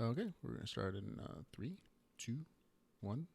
Okay, we're going to start in 3, 2, 1.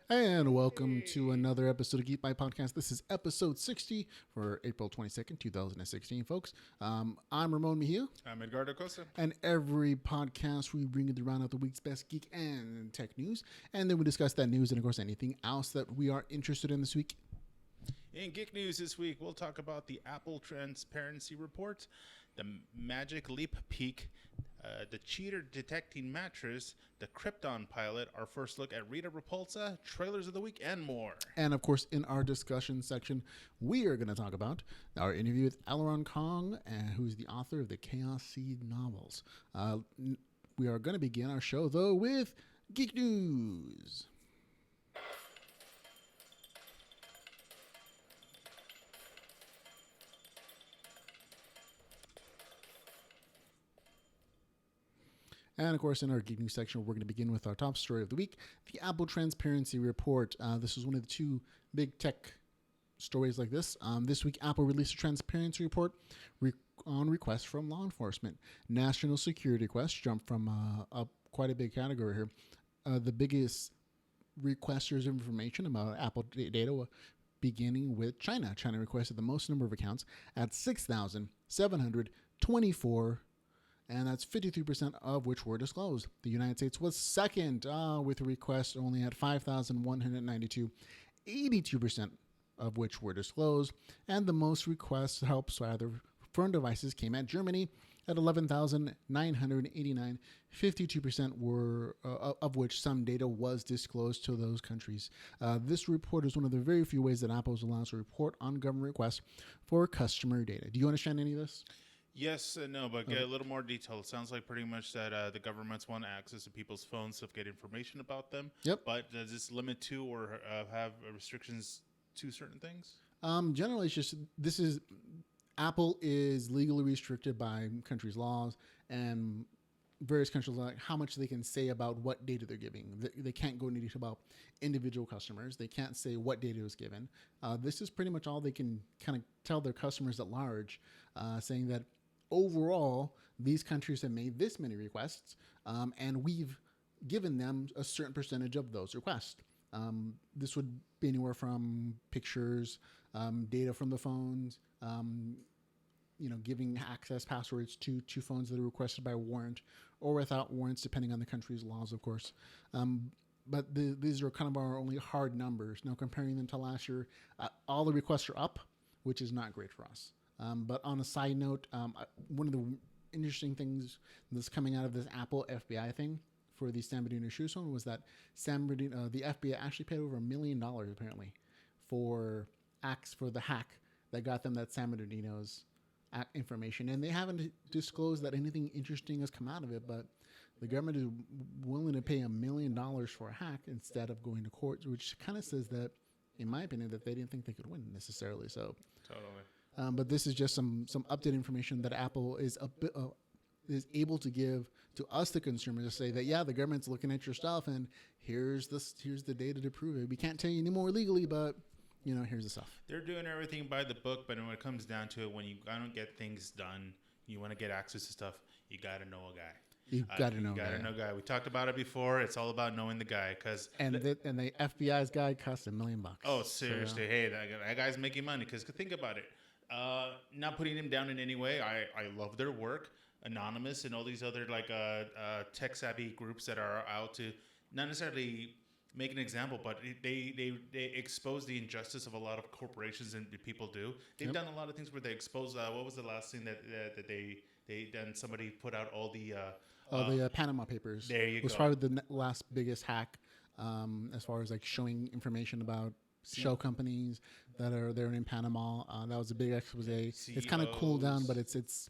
And welcome to another episode of Geek Bytes Podcast. This is episode 60 for April 22nd, 2016, folks. I'm Ramon Mejia. I'm Edgar Acosta. And every podcast, we bring you the round of the week's best geek and tech news. And then we discuss that news and, of course, anything else that we are interested in this week. In Geek News this week, we'll talk about the Apple Transparency Report, the Magic Leap Peak, the Cheater Detecting Mattress, the Krypton Pilot, our first look at Rita Repulsa, trailers of the week, and more. And, of course, in our discussion section, we are going to talk about our interview with Aleron Kong, who's the author of the Chaos Seed novels. We are going to begin our show, though, with Geek News. And, of course, in our Geek News section, we're going to begin with our top story of the week, the Apple Transparency Report. This is one of the two big tech stories like this. This week, Apple released a transparency report on request from law enforcement. National security requests jumped from quite a big category here. The biggest requesters of information about Apple data beginning with China. China requested the most number of accounts at 6,724, and that's 53% of which were disclosed. The United States was second with a request only at 5,192, 82% of which were disclosed. And the most requests help either phone devices came at Germany at 11,989, 52% were of which some data was disclosed to those countries. This report is one of the very few ways that Apple is allowed to report on government requests for customer data. Do you understand any of this? Yes and no, but get a little more detail. It sounds like pretty much that the governments want access to people's phones to get information about them. Yep. But does this limit to or have restrictions to certain things? Generally, it's just Apple is legally restricted by countries' laws, and various countries like how much they can say about what data they're giving. They can't go into detail about individual customers. They can't say what data was given. This is pretty much all they can kind of tell their customers at large, saying that overall, these countries have made this many requests, and we've given them a certain percentage of those requests. This would be anywhere from pictures, data from the phones, giving access passwords to phones that are requested by warrant or without warrants, depending on the country's laws, of course. But these are kind of our only hard numbers. Now, comparing them to last year, all the requests are up, which is not great for us. But on a side note, one of the interesting things that's coming out of this Apple FBI thing for the San Bernardino shoe zone was that the FBI actually paid over $1 million apparently for the hack that got them that San Bernardino's information, and they haven't disclosed that anything interesting has come out of it. But the government is willing to pay $1 million for a hack instead of going to court, which kind of says that, in my opinion, that they didn't think they could win necessarily. So Totally. But this is just some updated information that Apple is able to give to us, the consumers, to say that, yeah, the government's looking at your stuff, and here's the data to prove it. We can't tell you anymore legally, but here's the stuff. They're doing everything by the book, but when it comes down to it, when you don't get things done, you want to get access to stuff, you got to know a guy. You got to know a guy. We talked about it before. It's all about knowing the guy, and the FBI's guy costs $1 million. Oh, seriously? So, hey, that guy's making money. Because think about it. Not putting him down in any way. I love their work. Anonymous and all these other tech savvy groups that are out to not necessarily make an example, but they expose the injustice of a lot of corporations and people do. They've done a lot of things where they expose. What was the last thing that they done? Somebody put out all the Panama Papers. There you go. It was probably the last biggest hack as far as showing information about show companies that are there in Panama. That was a big expose. CEOs. It's kind of cooled down, but it's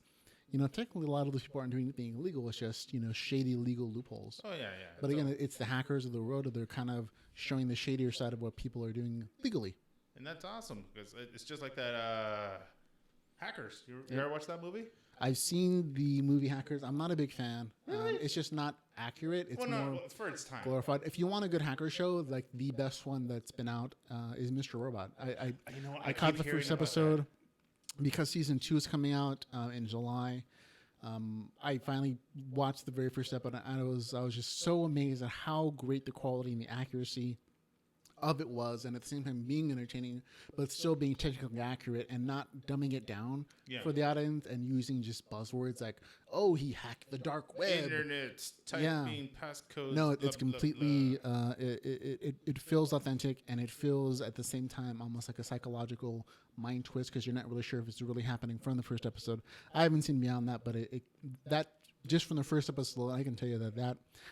technically a lot of those people aren't doing anything illegal. It's just shady legal loopholes. Oh yeah. But again, it's the hackers of the road. They're kind of showing the shadier side of what people are doing legally. And that's awesome because it's just like that. Hackers. You ever watched that movie? I've seen the movie Hackers. I'm not a big fan. Really? It's just not accurate. It's more it's for its time. glorified. If you want a good hacker show, like the best one that's been out is Mr. Robot. I caught the first episode because season 2 is coming out in July. I finally watched the very first episode, and I was just so amazed at how great the quality and the accuracy of it was, and at the same time being entertaining, but still being technically accurate and not dumbing it down for the audience and using just buzzwords like, "Oh, he hacked the dark web." Internet typing passcodes. No, it's completely. It feels authentic, and it feels at the same time almost like a psychological mind twist because you're not really sure if it's really happening from the first episode. I haven't seen beyond that, but that. Just from the first episode, I can tell you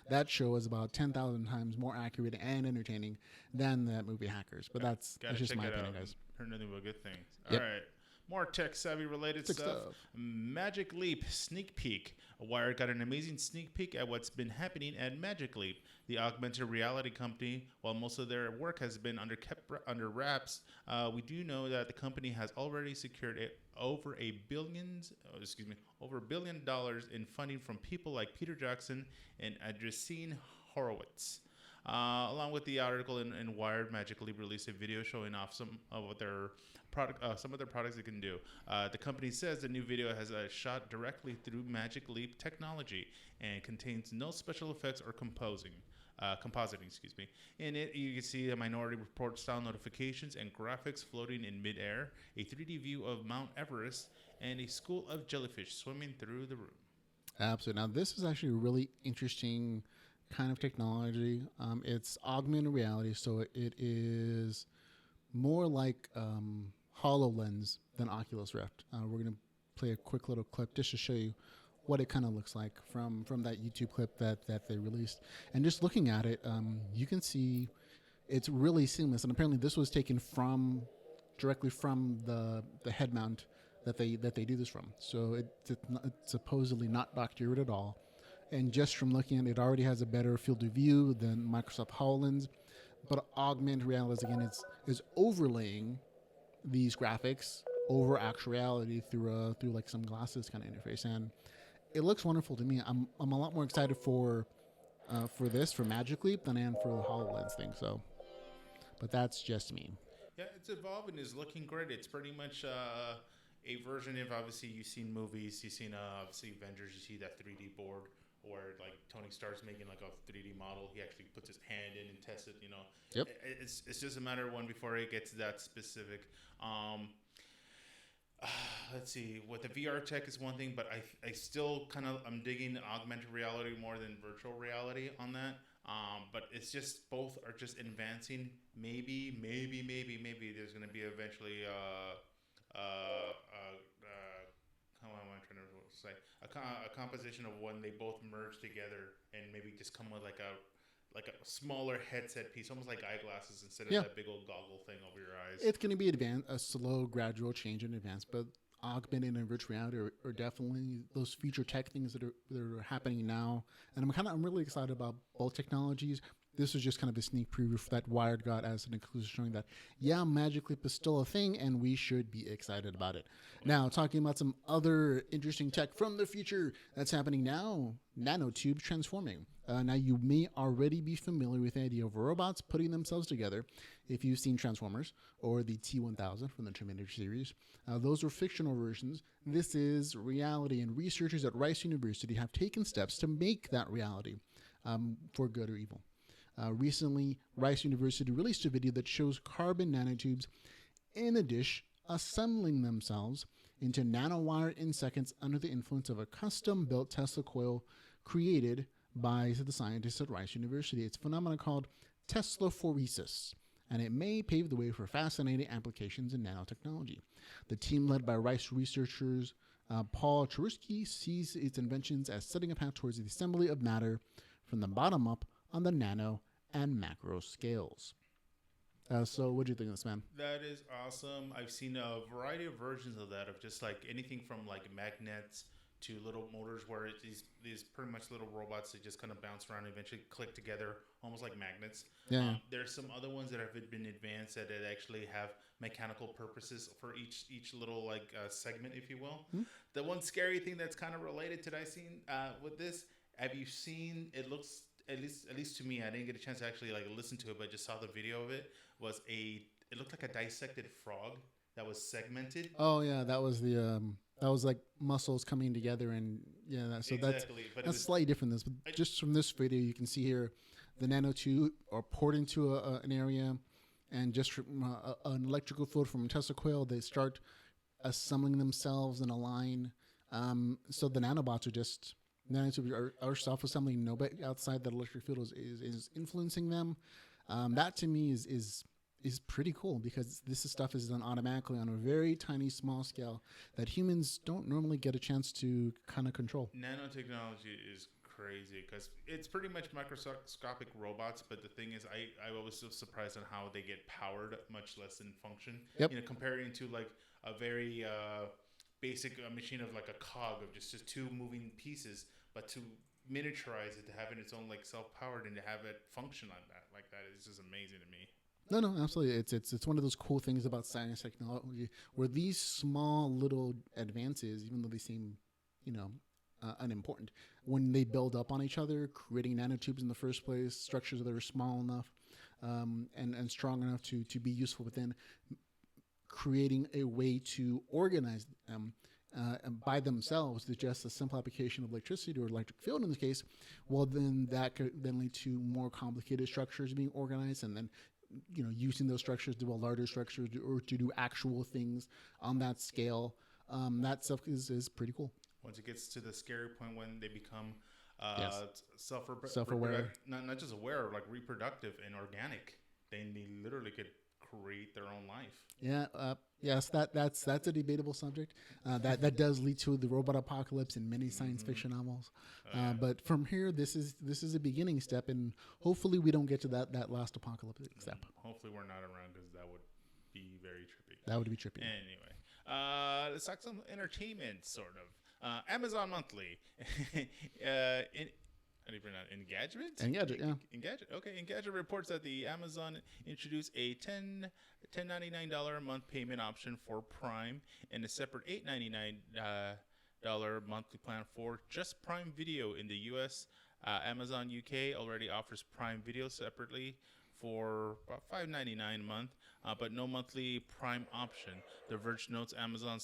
that show is about 10,000 times more accurate and entertaining than that movie Hackers. But that's just my opinion, guys. Heard nothing but good things. Yep. All right. More tech-savvy related stuff. Magic Leap sneak peek. Wired got an amazing sneak peek at what's been happening at Magic Leap, the augmented reality company. While most of their work has been kept under wraps, we do know that the company has already secured over $1 billion in funding from people like Peter Jackson and Andreessen Horowitz. Along with the article in Wired, Magic Leap released a video showing off some of their products they can do. The company says the new video has shot directly through Magic Leap technology and contains no special effects or compositing. In it, you can see a Minority Report style notifications and graphics floating in midair, a 3D view of Mount Everest, and a school of jellyfish swimming through the room. Absolutely. Now, this is actually a really interesting kind of technology. It's augmented reality, so it is more like HoloLens than Oculus Rift. We're going to play a quick little clip just to show you what it kind of looks like from that YouTube clip that they released. And just looking at it, you can see it's really seamless. And apparently this was taken directly from the head mount that they do this from. So it's supposedly not doctored at all. And just from looking at it, it already has a better field of view than Microsoft HoloLens. But augmented reality, again, is overlaying these graphics over actual reality through like some glasses kind of interface. And it looks wonderful to me. I'm a lot more excited for Magic Leap than I am for the HoloLens thing. So, but that's just me. Yeah, it's evolving. It's looking great. It's pretty much a version of, obviously, you've seen movies. You've seen obviously Avengers. You see that 3D board where like Tony Stark's making like a 3D model. He actually puts his hand in and tests it. Yep. It's just a matter of when before it gets that specific. Let's see. With the VR tech is one thing, but I still I'm digging augmented reality more than virtual reality on that. But it's just both are just advancing. Maybe there's going to be eventually how am I trying to say a composition of when they both merge together and maybe just come with like a smaller headset piece, almost like eyeglasses instead of that big old goggle thing over your eyes. It's going to be a slow, gradual change in advance, but augmented and virtual reality are definitely those future tech things that are happening now. And I'm really excited about both technologies. This was just kind of a sneak preview for that Wired got as an inclusion showing that, Magic Leap is still a thing and we should be excited about it. Now, talking about some other interesting tech from the future that's happening now, nanotubes transforming. Now, you may already be familiar with the idea of robots putting themselves together if you've seen Transformers or the T-1000 from the Terminator series. Those were fictional versions. This is reality, and researchers at Rice University have taken steps to make that reality for good or evil. Recently, Rice University released a video that shows carbon nanotubes in a dish assembling themselves into nanowire in seconds under the influence of a custom-built Tesla coil created by the scientists at Rice University. It's a phenomenon called Teslaphoresis, and it may pave the way for fascinating applications in nanotechnology. The team led by Rice researchers Paul Cheruski sees its inventions as setting a path towards the assembly of matter from the bottom up on the nano and macro scales. So what do you think of this, man? That is awesome. I've seen a variety of versions of that, of just like anything from like magnets to little motors where these pretty much little robots that just kind of bounce around and eventually click together almost like magnets. Yeah. There's some other ones that have been advanced that actually have mechanical purposes for each little like segment, if you will. Hmm? The one scary thing that's kind of related to that I've seen with this, have you seen? It looks at least to me, I didn't get a chance to actually like listen to it, but just saw the video of it. It looked like a dissected frog that was segmented. Oh yeah, that was that was like muscles coming together, and so Exactly, but that's slightly different than this. But just from this video, you can see here the nanotube are poured into an area, and just from an electrical field from a Tesla coil, they start assembling themselves in a line. So the nanobots are just nanotubes are self-assembling. Nobody outside that electric field is influencing them. That to me is pretty cool, because stuff is done automatically on a very tiny, small scale that humans don't normally get a chance to kind of control. Nanotechnology is crazy because it's pretty much microscopic robots, but the thing is, I was so surprised on how they get powered, much less in function. Yep. Comparing to like a very basic machine of like a cog of just two moving pieces, but to miniaturize it, to have its own like self-powered and to have it function like that is just amazing to me. No, absolutely. It's one of those cool things about science technology, where these small little advances, even though they seem, unimportant, when they build up on each other, creating nanotubes in the first place, structures that are small enough and strong enough to be useful within, creating a way to organize them by themselves to just a simple application of electricity or electric field in this case, well, then that could then lead to more complicated structures being organized, and then using those structures to build larger structures or to do actual things on that scale. That stuff is pretty cool. Once it gets to the scary point when they become self-aware, not just aware, like reproductive and organic, then they literally could create their own life. Yes, that's a debatable subject. That does lead to the robot apocalypse in many science fiction novels. But from here, this is a beginning step, and hopefully we don't get to that last apocalyptic step. Hopefully we're not around, because that would be very trippy. That would be trippy. Anyway, let's talk some entertainment, sort of. Amazon Monthly. How do you pronounce it? Engadget? Engadget, yeah. Engadget. Okay. Engadget reports that the Amazon introduced a $10.99 a month payment option for Prime and a separate $8.99 monthly plan for just Prime Video in the U.S. Amazon UK already offers Prime Video separately for about $5.99 a month, but no monthly Prime option. The Verge notes Amazon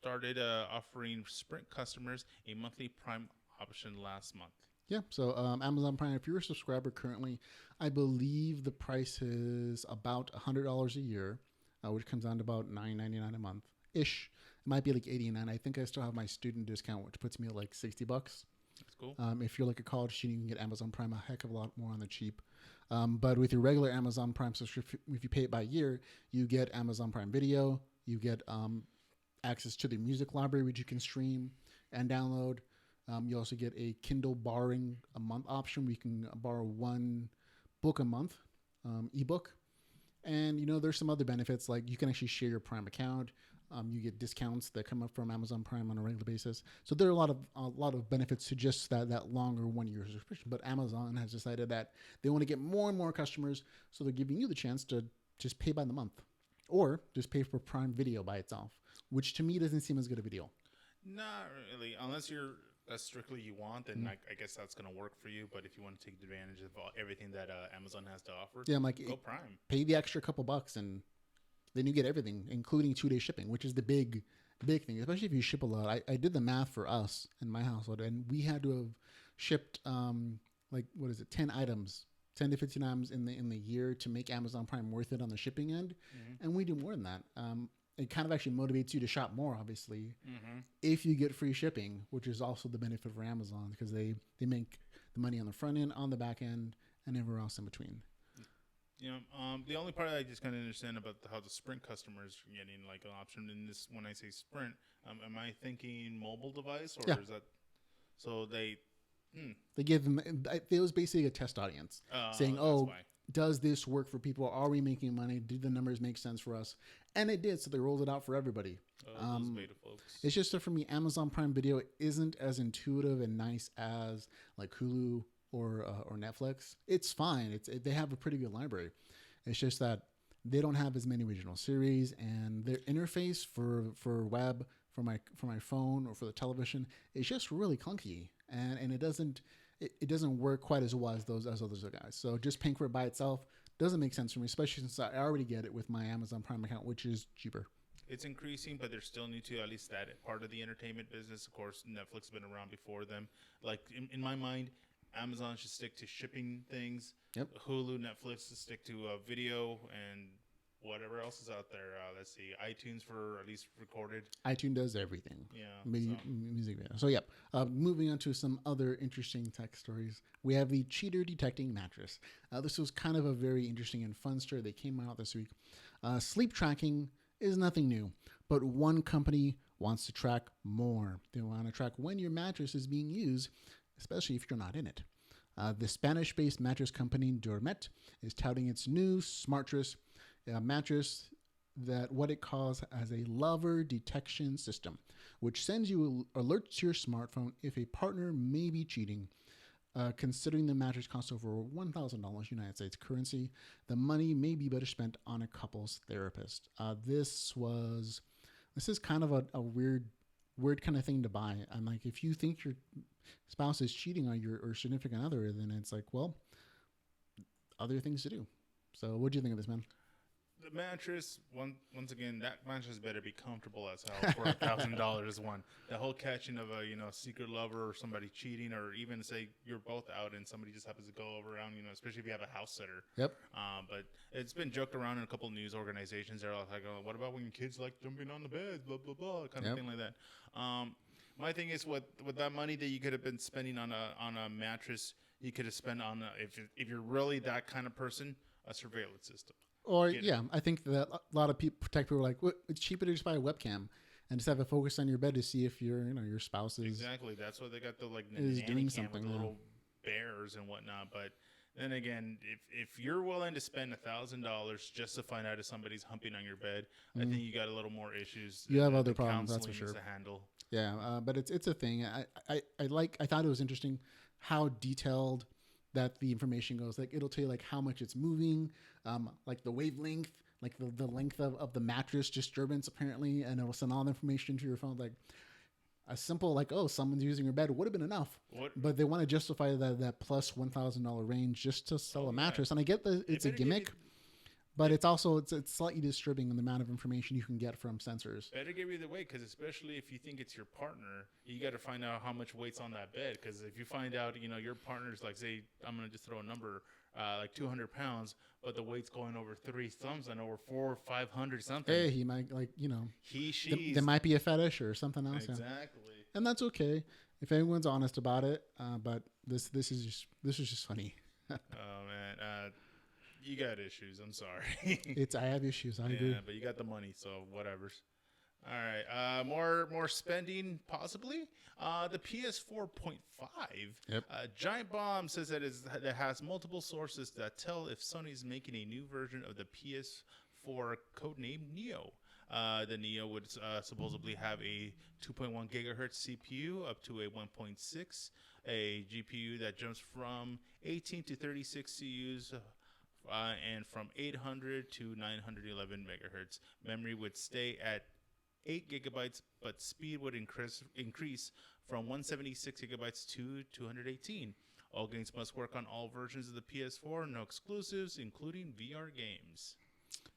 started offering Sprint customers a monthly Prime option last month. Yeah, so Amazon Prime, if you're a subscriber currently, I believe the price is about $100 a year, which comes down to about $9.99 a month ish. It might be like $89. I think I still have my student discount, which puts me at like $60. That's cool. If you're like a college student, you can get Amazon Prime a heck of a lot more on the cheap. But with your regular Amazon Prime subscription, if you pay it by year, you get Amazon Prime Video, you get access to the music library, which you can stream and download. You also get a Kindle borrowing a month option where you can borrow one book a month, ebook. And, there's some other benefits, like you can actually share your Prime account. You get discounts that come up from Amazon Prime on a regular basis. So there are a lot of benefits to just that longer 1 year subscription. But Amazon has decided that they want to get more and more customers, so they're giving you the chance to just pay by the month, or just pay for Prime Video by itself, which to me doesn't seem as good of a deal. Not really, unless that's strictly you want, then I guess that's going to work for you. But if you want to take advantage of everything that Amazon has to offer, go Prime. Pay the extra couple bucks, and then you get everything, including 2-day shipping, which is the big thing, especially if you ship a lot. I did the math for us in my household, and we had to have shipped 10 items, 10 to 15 items in the year to make Amazon Prime worth it on the shipping end, and we do more than that. It kind of actually motivates you to shop more, obviously, if you get free shipping, which is also the benefit for Amazon, because they make the money on the front end, on the back end, and everywhere else in between. The only part I just kind of understand about how the Sprint customers are getting like an option in this. When I say Sprint, am I thinking mobile device, or is that so they give them? It was basically a test audience saying, does this work for people? Are we making money? Do the numbers make sense for us? And it did, so they rolled it out for everybody. Those beta folks. It's just that for me, Amazon Prime Video isn't as intuitive and nice as like Hulu or Netflix. It's fine. They have a pretty good library. It's just that they don't have as many original series, and their interface for web for my phone or for the television is just really clunky, and it doesn't work quite as well as those other guys. So just paying for it by itself doesn't make sense for me, especially since I already get it with my Amazon Prime account, which is cheaper. It's increasing, but there's still new to at least that part of the entertainment business. Of course, Netflix has been around before them. Like in my mind, Amazon should stick to shipping things. Yep. Hulu, Netflix should stick to video, and whatever else is out there. Let's see, iTunes for at least recorded. iTunes does everything. Yeah. Music video. So, yep. Moving on to some other interesting tech stories. We have the Cheater Detecting Mattress. This was kind of a very interesting and fun story that came out this week. Sleep tracking is nothing new, but one company wants to track more. They want to track when your mattress is being used, especially if you're not in it. The Spanish-based mattress company Dormet is touting its new Smartress mattress that what it calls as a lover detection system, which sends you alerts to your smartphone if a partner may be cheating. Considering the mattress costs over $1,000 United States currency, the money may be better spent on a couple's therapist. This is kind of a weird kind of thing to buy. And like, if you think your spouse is cheating on your or significant other, then it's like, well, other things to do. So what do you think of this, man? The mattress, once again, that mattress better be comfortable as hell for $1,000. One, the whole catching of a secret lover or somebody cheating, or even say you're both out and somebody just happens to go around, especially if you have a house sitter. Yep. But it's been joked around in a couple of news organizations. They're like, what about when kids like jumping on the bed, blah blah blah, kind of thing like that. My thing is, with that money that you could have been spending on a mattress, you could have spent on if you're really that kind of person, a surveillance system. Or I think that a lot of tech people are like, well, it's cheaper to just buy a webcam and just have it focused on your bed to see if your spouse is exactly. That's why they got the is doing something, with the little bears and whatnot. But then again, if you're willing to spend $1,000 just to find out if somebody's humping on your bed, I think you got a little more issues. You have other problems, that's for sure. To handle. Yeah, but it's a thing. I thought it was interesting how detailed that the information goes. Like, it'll tell you like how much it's moving, like the wavelength, like the length of the mattress disturbance apparently, and it'll send all the information to your phone. Like a simple like, oh, someone's using your bed would have been enough. But they want to justify that plus $1,000 range just to sell a mattress. And I get that it's a gimmick, but it's also it's slightly disturbing in the amount of information you can get from sensors. Better give either way, because especially if you think it's your partner, you got to find out how much weight's on that bed. Because if you find out, your partner's like, say, I'm gonna just throw a number, like 200 pounds, but the weight's going over 3 thumbs and over 400 or 500 something. Hey, he might she. There might be a fetish or something else. Exactly. Yeah. And that's okay if anyone's honest about it. But this is just funny. Oh man. You got issues. I'm sorry. I have issues. I agree. Yeah, but you got the money, so whatever's. All right. More spending, possibly. The PS4.5. Yep. Giant Bomb says that it has multiple sources that tell if Sony's making a new version of the PS4 codenamed Neo. The Neo would supposedly have a 2.1 gigahertz CPU up to a 1.6, a GPU that jumps from 18 to 36 CUs. And from 800 to 911 megahertz. Memory would stay at 8 gigabytes, but speed would increase from 176 gigabytes to 218. All games must work on all versions of the PS4, no exclusives, including VR games.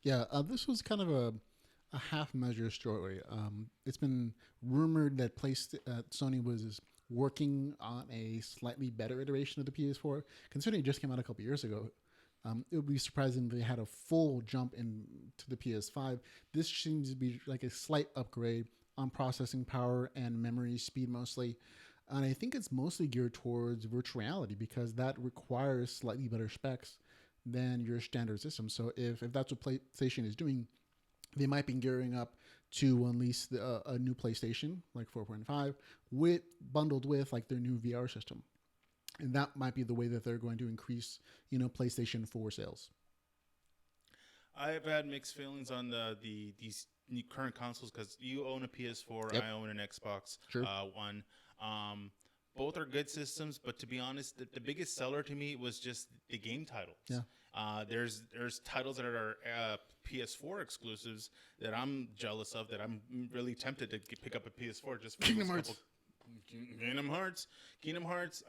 Yeah, this was kind of a half-measure story. It's been rumored that Sony was working on a slightly better iteration of the PS4, considering it just came out a couple years ago. It would be surprising if they had a full jump into the PS5. This seems to be like a slight upgrade on processing power and memory speed mostly. And I think it's mostly geared towards virtual reality because that requires slightly better specs than your standard system. So if that's what PlayStation is doing, they might be gearing up to unleash a new PlayStation like 4.5 bundled with like their new VR system. And that might be the way that they're going to increase, PlayStation 4 sales. I've had mixed feelings on these current consoles because you own a PS4, Yep. I own an Xbox One. Both are good systems, but to be honest, the biggest seller to me was just the game titles. Yeah. There's titles that are PS4 exclusives that I'm jealous of. That I'm really tempted to pick up a PS4 just for Kingdom those Hearts. Kingdom Hearts.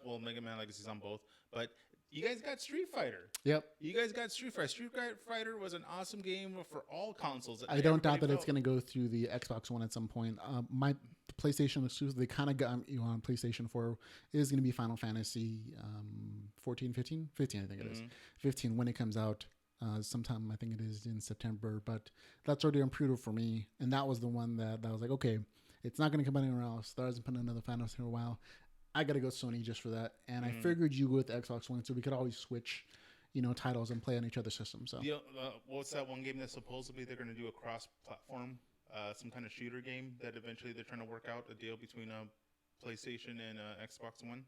Well, Mega Man Legacy's on both, but you guys got Street Fighter. Yep. You guys got Street Fighter. Street Fighter was an awesome game for all consoles. I don't doubt that it's going to go through the Xbox One at some point. My PlayStation exclusive, they kind of got you on PlayStation 4, is going to be Final Fantasy 14, 15? 15, I think it is. 15 when it comes out. Sometime, I think it is in September. But that's already approved for me. And that was the one that I was like, okay, it's not going to come out anywhere else. There hasn't been another Final Fantasy in a while. I got to go Sony just for that. And I figured you go with the Xbox One so we could always switch, titles and play on each other's system. So what's that one game that supposedly they're going to do a cross-platform, some kind of shooter game that eventually they're trying to work out a deal between PlayStation and Xbox One?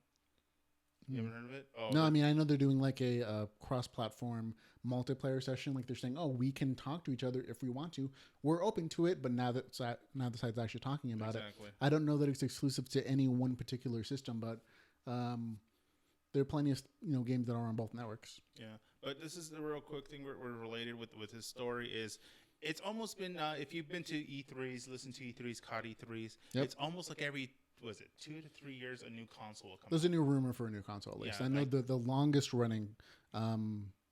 You haven't heard of it? Oh, no, I mean, I know they're doing like a cross-platform multiplayer session. Like they're saying, oh, we can talk to each other if we want to. We're open to it, but now the side's actually talking about it. I don't know that it's exclusive to any one particular system, but there are plenty of games that are on both networks. Yeah, but this is the real quick thing we're related with his story is. It's almost been if you've been to E3s, listened to E3s, caught E3s. Yep. It's almost like every 2 to 3 years a new console will come. There's a new rumor for a new console at least. Yeah, I know the longest running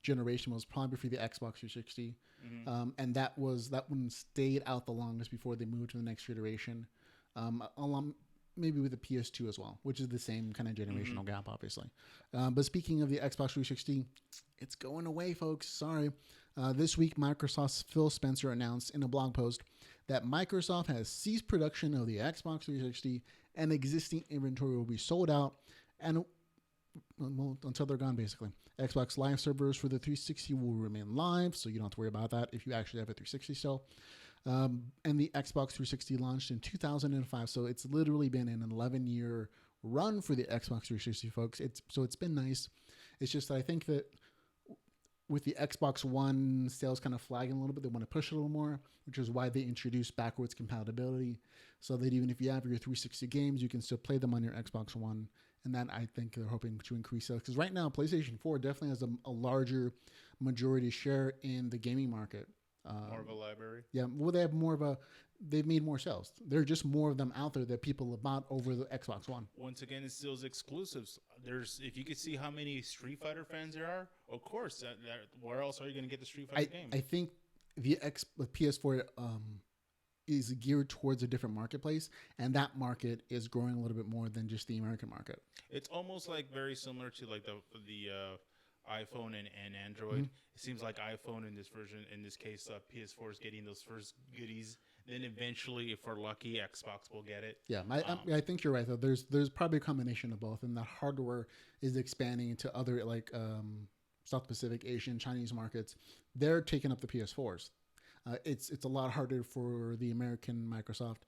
generation was probably for the Xbox 360, and that one stayed out the longest before they moved to the next iteration. Along maybe with the PS2 as well, which is the same kind of generational gap, obviously. But speaking of the Xbox 360, it's going away, folks. Sorry. This week, Microsoft's Phil Spencer announced in a blog post that Microsoft has ceased production of the Xbox 360 and existing inventory will be sold out and until they're gone, basically. Xbox Live servers for the 360 will remain live, so you don't have to worry about that if you actually have a 360 still. And the Xbox 360 launched in 2005, so it's literally been an 11-year run for the Xbox 360, folks. It's been nice. It's just that I think that with the Xbox One sales kind of flagging a little bit, they want to push it a little more, which is why they introduced backwards compatibility, so that even if you have your 360 games, you can still play them on your Xbox One. And that I think they're hoping to increase sales, because right now PlayStation 4 definitely has a larger majority share in the gaming market. More of a library. Yeah, well, they've made more sales. There are just more of them out there that people have bought over the Xbox One. Once again, it's still exclusives. If you could see how many Street Fighter fans there are, of course, where else are you going to get the Street Fighter game? I think the PS4 is geared towards a different marketplace, and that market is growing a little bit more than just the American market. It's almost like very similar to like the iPhone and Android. It seems like iPhone in this case, PS4 is getting those first goodies. Then eventually, if we're lucky, Xbox will get it. Yeah, I think you're right though. There's probably a combination of both, and the hardware is expanding into other like South Pacific, Asian, Chinese markets. They're taking up the PS4s. It's a lot harder for the American Microsoft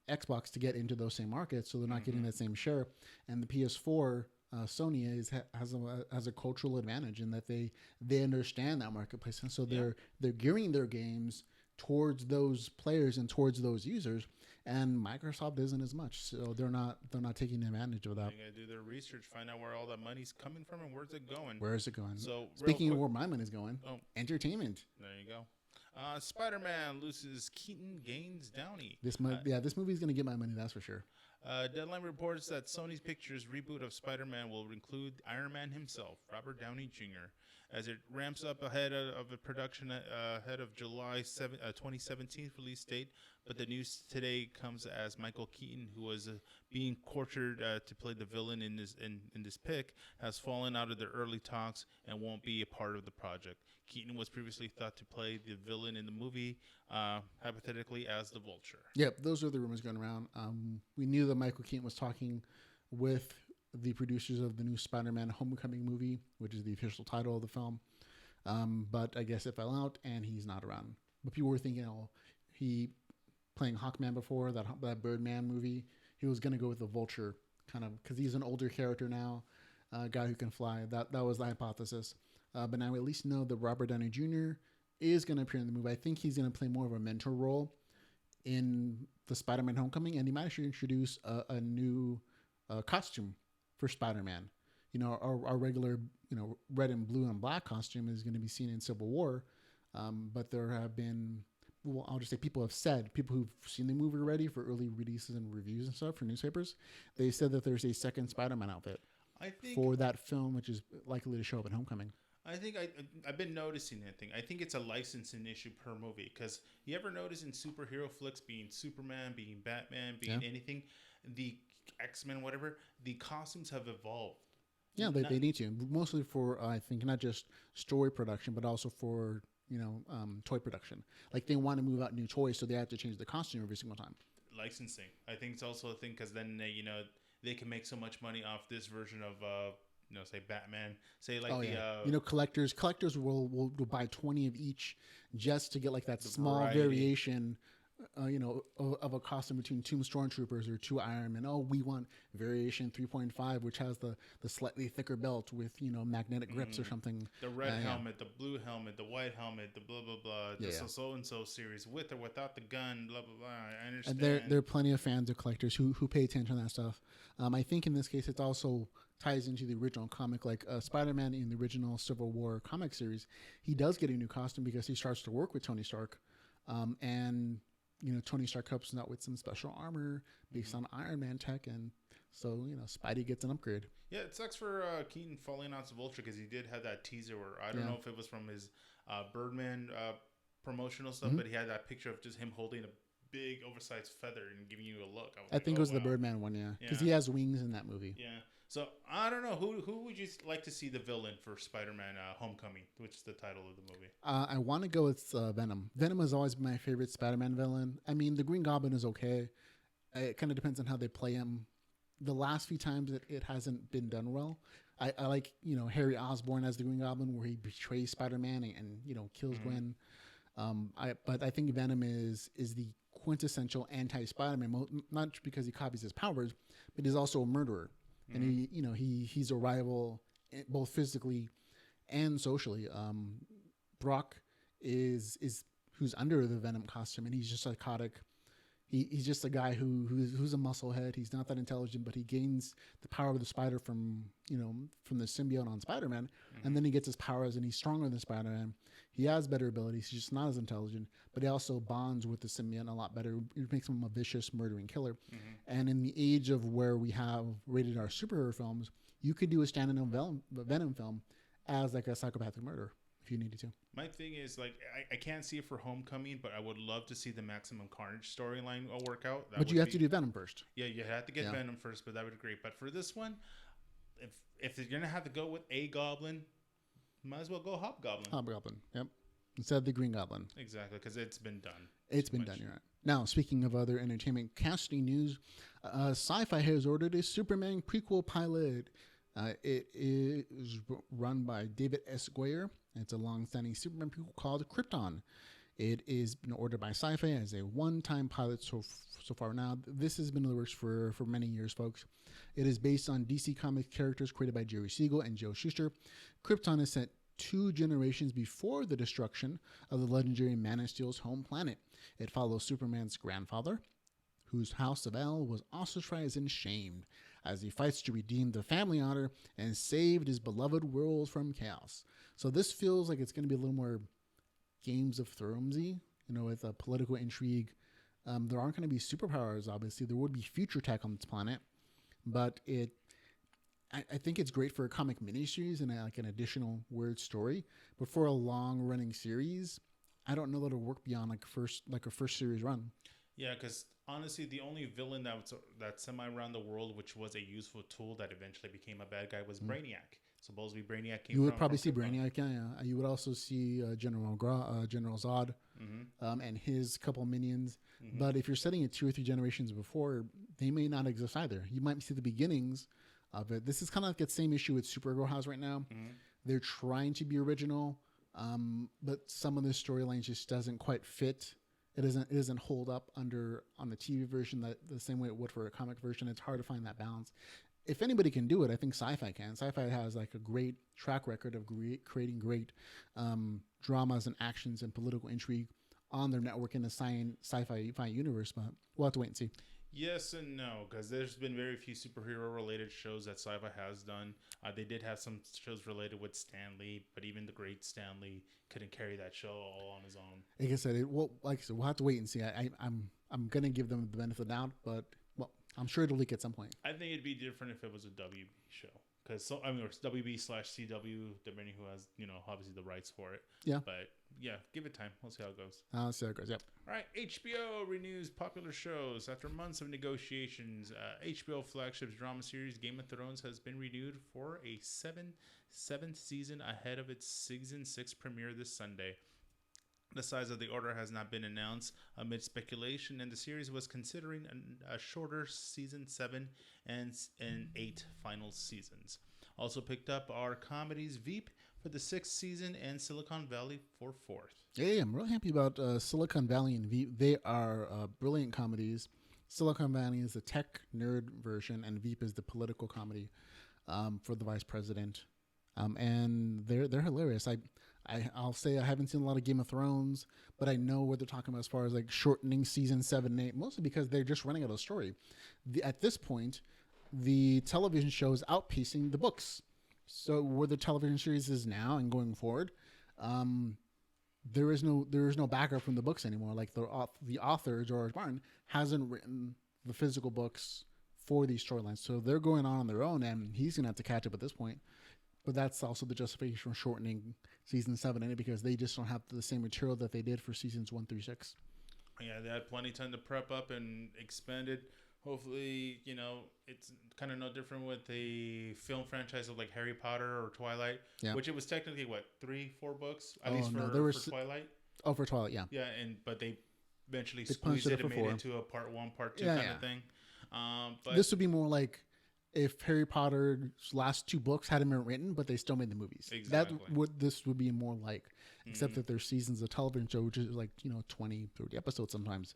Xbox to get into those same markets, so they're not getting that same share. And the PS4 Sony has a cultural advantage in that they understand that marketplace, and so they're gearing their games towards those players and towards those users. And Microsoft isn't as much, so they're not taking advantage of that. They gotta do their research, find out where all that money's coming from and where's it going. Where is it going? So speaking of where my money's going, entertainment. There you go. Spider-Man loses Keaton, gains Downey. This movie's gonna get my money, that's for sure. Deadline reports that Sony's Pictures reboot of Spider-Man will include Iron Man himself, Robert Downey Jr., as it ramps up ahead of a production ahead of July 2017 release date. But the news today comes as Michael Keaton, who was being courted to play the villain in this pick, has fallen out of the early talks and won't be a part of the project. Keaton was previously thought to play the villain in the movie, hypothetically as the Vulture. Yep, those are the rumors going around. We knew that Michael Keaton was talking with the producers of the new SpiderMan Homecoming movie, which is the official title of the film. But I guess it fell out, and he's not around. But people were thinking, he playing Hawkman before, that Birdman movie, he was going to go with the Vulture, kind of, because he's an older character now, a guy who can fly. That was the hypothesis. But now we at least know that Robert Downey Jr. is going to appear in the movie. I think he's going to play more of a mentor role in the Spider-Man Homecoming, and he might actually introduce a new costume for Spider-Man. our regular, red and blue and black costume is going to be seen in Civil War. But there have been, well, I'll just say people who've seen the movie already for early releases and reviews and stuff for newspapers, they said that there's a second Spider-Man outfit for that film, which is likely to show up in Homecoming. I think I've been noticing that thing. I think it's a licensing issue per movie. Because you ever notice in superhero flicks, being Superman, being Batman, being anything, the X-Men, whatever, the costumes have evolved. Yeah, they need to. Mostly for, I think, not just story production, but also for, toy production. Like, they want to move out new toys, so they have to change the costume every single time. Licensing. I think it's also a thing because then, they can make so much money off this version of, say Batman. Say like collectors will buy 20 of each just to get like that small variation. Of a costume between 2 Stormtroopers or 2 Iron Men. Oh, we want variation 3.5, which has the slightly thicker belt with, magnetic grips or something. The red helmet, the blue helmet, the white helmet, the blah, blah, blah. So-and-so series with or without the gun, blah, blah, blah. I understand. And there are plenty of fans of collectors who pay attention to that stuff. I think in this case, it also ties into the original comic. Like Spider-Man in the original Civil War comic series, he does get a new costume because he starts to work with Tony Stark. And Tony Stark helps him out with some special armor based on Iron Man tech, and so Spidey gets an upgrade. Yeah, it sucks for Keaton falling out of Vulture because he did have that teaser where I don't know if it was from his Birdman promotional stuff, but he had that picture of just him holding a big oversized feather and giving you a look. I think it was the Birdman one, because he has wings in that movie. Yeah. So I don't know who would you like to see the villain for Spider-Man Homecoming, which is the title of the movie. I want to go with Venom. Venom has always been my favorite Spider-Man villain. I mean, the Green Goblin is okay. It kind of depends on how they play him. The last few times it hasn't been done well. I like Harry Osborn as the Green Goblin, where he betrays Spider-Man and kills Gwen. But I think Venom is the quintessential anti-Spider-Man, not just because he copies his powers, but he's also a murderer. And he's a rival both physically and socially. Brock is who's under the Venom costume, and he's just psychotic. He's just a guy who's a musclehead. He's not that intelligent, but he gains the power of the spider from the symbiote on Spider-Man, and then he gets his powers, and he's stronger than Spider-Man. He has better abilities. He's just not as intelligent, but he also bonds with the symbiote a lot better. It makes him a vicious, murdering killer. And in the age of where we have rated R superhero films, you could do a standalone Venom film as like a psychopathic murderer if you needed to. My thing is, like, I can't see it for Homecoming, but I would love to see the Maximum Carnage storyline work out. But you have to do Venom first. Yeah, you have to get Venom first, but that would be great. But for this one, if you're going to have to go with a Goblin, might as well go Hobgoblin. Hobgoblin, yep. Instead of the Green Goblin. Exactly, because it's been done. It's been done, you're right. Now, speaking of other entertainment casting news, Sci-Fi has ordered a Superman prequel pilot. It is run by David S. Goyer. It's a long-standing Superman prequel called Krypton. It is been ordered by Sci-Fi as a one-time pilot so far. Now, this has been in the works for many years, folks. It is based on DC Comics characters created by Jerry Siegel and Joe Shuster. Krypton is set 2 generations before the destruction of the legendary Man of Steel's home planet. It follows Superman's grandfather, whose house of El was ostracized and shamed, as he fights to redeem the family honor and save his beloved world from chaos. So this feels like it's going to be a little more Games of Thrones-y, with a political intrigue. There aren't going to be superpowers, obviously. There would be future tech on this planet, but I think it's great for a comic miniseries and like an additional weird story. But for a long-running series, I don't know that it'll work beyond a first series run. Yeah, because honestly, the only villain that semi around the world, which was a useful tool that eventually became a bad guy, was Brainiac. Supposedly Brainiac came. You would probably see Brainiac, yeah. You would also see General Zod and his couple minions. But if you're setting it 2 or 3 generations before, they may not exist either. You might see the beginnings of it. This is kind of like that same issue with Supergirl has right now. They're trying to be original, but some of the storylines just doesn't quite fit. It doesn't hold up on the TV version the same way it would for a comic version. It's hard to find that balance. If anybody can do it, I think Sci-Fi can. Sci-Fi has like a great track record of creating great dramas and actions and political intrigue on their network in the sci-fi universe, but we'll have to wait and see. Yes and no, because there's been very few superhero-related shows that Sci-Fi has done. They did have some shows related with Stan Lee, but even the great Stan Lee couldn't carry that show all on his own. Like I said, we'll have to wait and see. I'm gonna give them the benefit of the doubt, but well, I'm sure it'll leak at some point. I think it'd be different if it was a WB show, because or WB/CW, depending who has obviously the rights for it. Yeah. But yeah, give it time. We'll see how it goes. I'll see how it goes. Yep. All right, HBO renews popular shows. After months of negotiations, HBO flagship drama series Game of Thrones has been renewed for a seventh season ahead of its season 6 premiere this Sunday. The size of the order has not been announced amid speculation, and the series was considering a shorter season 7 and 8 final seasons. Also picked up are comedies Veep for the 6th season and Silicon Valley for 4th. Yeah, I'm really happy about Silicon Valley and Veep. They are brilliant comedies. Silicon Valley is the tech nerd version, and Veep is the political comedy for the vice president. And they're hilarious. I'll say I haven't seen a lot of Game of Thrones, but I know what they're talking about as far as like shortening season 7 and 8, mostly because they're just running out of story. At this point, the television show is outpacing the books. So where the television series is now and going forward, there is no backup from the books anymore. Like the author George Martin hasn't written the physical books for these storylines, so they're going on their own, and he's gonna have to catch up at this point. But that's also the justification for shortening season 7 and 8, because they just don't have the same material that they did for seasons 1 through 6. Yeah, they had plenty of time to prep up and expand it. Hopefully, it's kind of no different with the film franchise of like Harry Potter or Twilight, which it was technically 3-4 books at least for Twilight. Oh, for Twilight, yeah. Yeah, but they eventually squeezed it and made it into a part 1, part 2 kind of thing. But this would be more like if Harry Potter's last 2 books hadn't been written, but they still made the movies. Exactly. That's what this would be more like, except that there's seasons of television show, which is like 20, 30 episodes sometimes.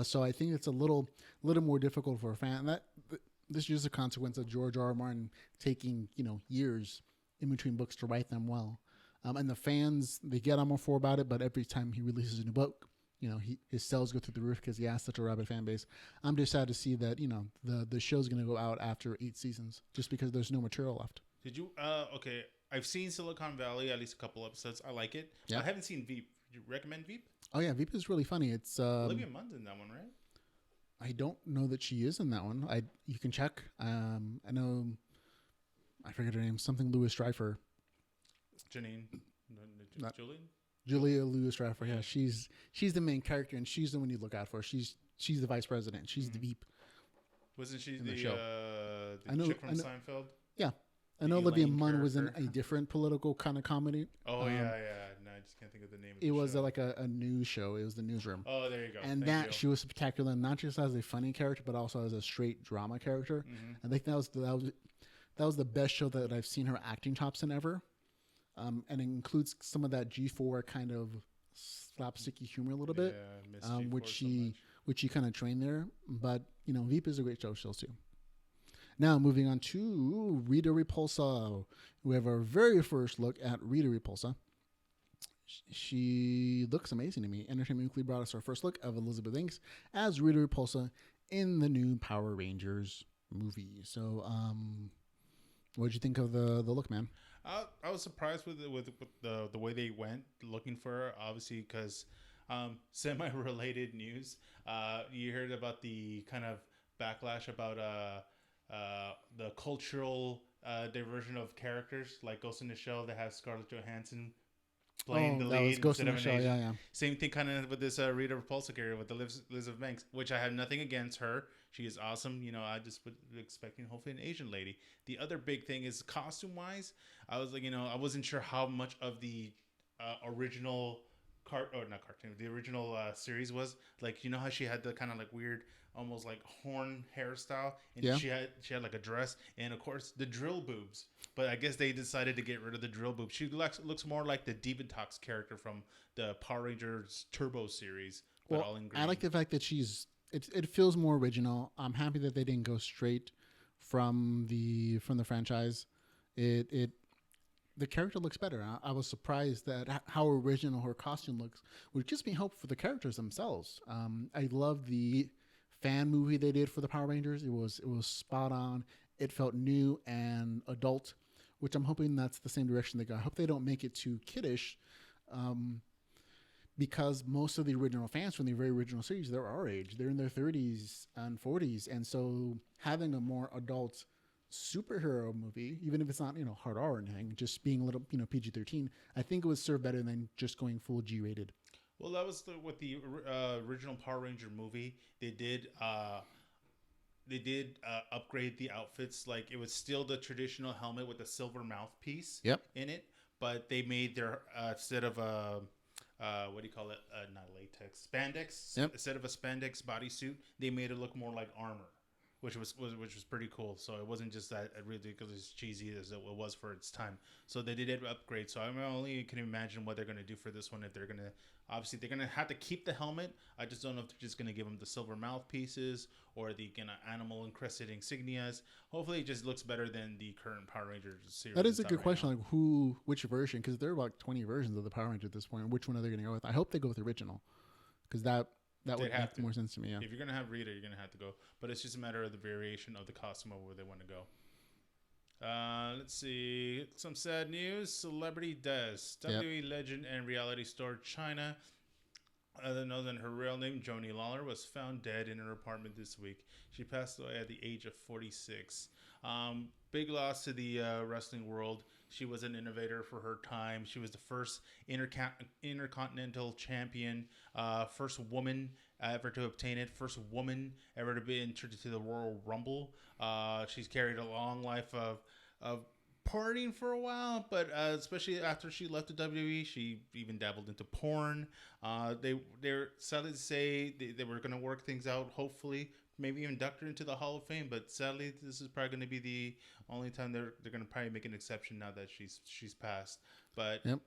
So I think it's a little more difficult for a fan. This is just a consequence of George R. R. Martin taking years in between books to write them well. And the fans, they get on more for about it, but every time he releases a new book, his sales go through the roof because he has such a rabid fan base. I'm just sad to see that the show's going to go out after 8 seasons just because there's no material left. Did you? Okay, I've seen Silicon Valley, at least a couple episodes. I like it. Yeah. I haven't seen Veep. Would you recommend Veep? Oh yeah, Veep is really funny. It's Olivia Munn's in that one, right? I don't know that she is in that one. You can check. I know. I forget her name. Something Louis Stryfer. Janine. Julian. Julia Louis-Dreyfus, yeah, she's the main character, and she's the one you look out for. She's the vice president. She's the Veep. Wasn't she the chick from Seinfeld? Yeah, I know Olivia Munn was in a different political kind of comedy. Oh yeah. No, I just can't think of the name. It was like a news show. It was the Newsroom. Oh, there you go. And she was spectacular, not just as a funny character, but also as a straight drama character. Mm-hmm. I think that was the best show that I've seen her acting chops in ever. And it includes some of that G4 kind of slapsticky humor a little bit, which she kind of trained there. But Veep is a great show still too. Now moving on to Rita Repulsa, we have our very first look at Rita Repulsa. She looks amazing to me. Entertainment Weekly brought us our first look of Elizabeth Banks as Rita Repulsa in the new Power Rangers movie. So, what did you think of the look, man? I was surprised with the way they went looking for her, obviously, because semi-related news. You heard about the kind of backlash about the cultural diversion of characters, like Ghost in the Shell that has Scarlett Johansson playing the lead Ghost in the Shell, yeah. Same thing kind of with this Rita Repulsa character with the Elizabeth Banks, which I have nothing against her. She is awesome. I just was expecting hopefully an Asian lady. The other big thing is costume-wise. I was like, I wasn't sure how much of the original the original series was. Like, how she had the kind of like weird, almost like horn hairstyle, and she had like a dress, and of course the drill boobs. But I guess they decided to get rid of the drill boobs. She looks more like the Divatox character from the Power Rangers Turbo series, but all in green. I like the fact that it feels more original. I'm happy that they didn't go straight from the franchise. The character looks better. I was surprised that how original her costume looks, which gives me hope for the characters themselves. I love the fan movie they did for the Power Rangers. It was spot on. It felt new and adult, which I'm hoping that's the same direction they go. I hope they don't make it too kiddish, because most of the original fans from the very original series, they're our age. They're in their 30s and 40s, and so having a more adult superhero movie, even if it's not hard R or anything, just being a little PG-13, I think it would serve better than just going full G-rated. Well, that was with the original Power Ranger movie. They did upgrade the outfits. Like, it was still the traditional helmet with the silver mouthpiece in it, but they made their instead of a what do you call it? Not latex, spandex. Yep. Instead of a spandex bodysuit, they made it look more like armor, which was pretty cool. So it wasn't just that ridiculous cheesy as it was for its time. So they did upgrade. So I only can imagine what they're going to do for this one. If they're going to, obviously they're going to have to keep the helmet. I just don't know if they're just going to give them the silver mouthpieces or the animal encrusted insignias. Hopefully it just looks better than the current Power Rangers series. That is a good question. Like which version? Because there are about 20 versions of the Power Rangers at this point. Which one are they going to go with? I hope they go with the original, because that would make more sense to me. Yeah. If you're going to have Rita, you're going to have to go. But it's just a matter of the variation of the costume of where they want to go. Let's see. Some sad news. Celebrity deaths. WWE legend and reality star China, other known than her real name, Joni Lawler, was found dead in her apartment this week. She passed away at the age of 46. Big loss to the wrestling world. She was an innovator for her time. She was the first intercontinental champion, first woman ever to obtain it, first woman ever to be entered into the Royal Rumble. She's carried a long life of partying for a while, but especially after she left the WWE, she even dabbled into porn. They're sadly to say they were going to work things out, hopefully, maybe even induct her into the Hall of Fame, but sadly this is probably going to be the only time they're going to probably make an exception now that she's passed. But yep,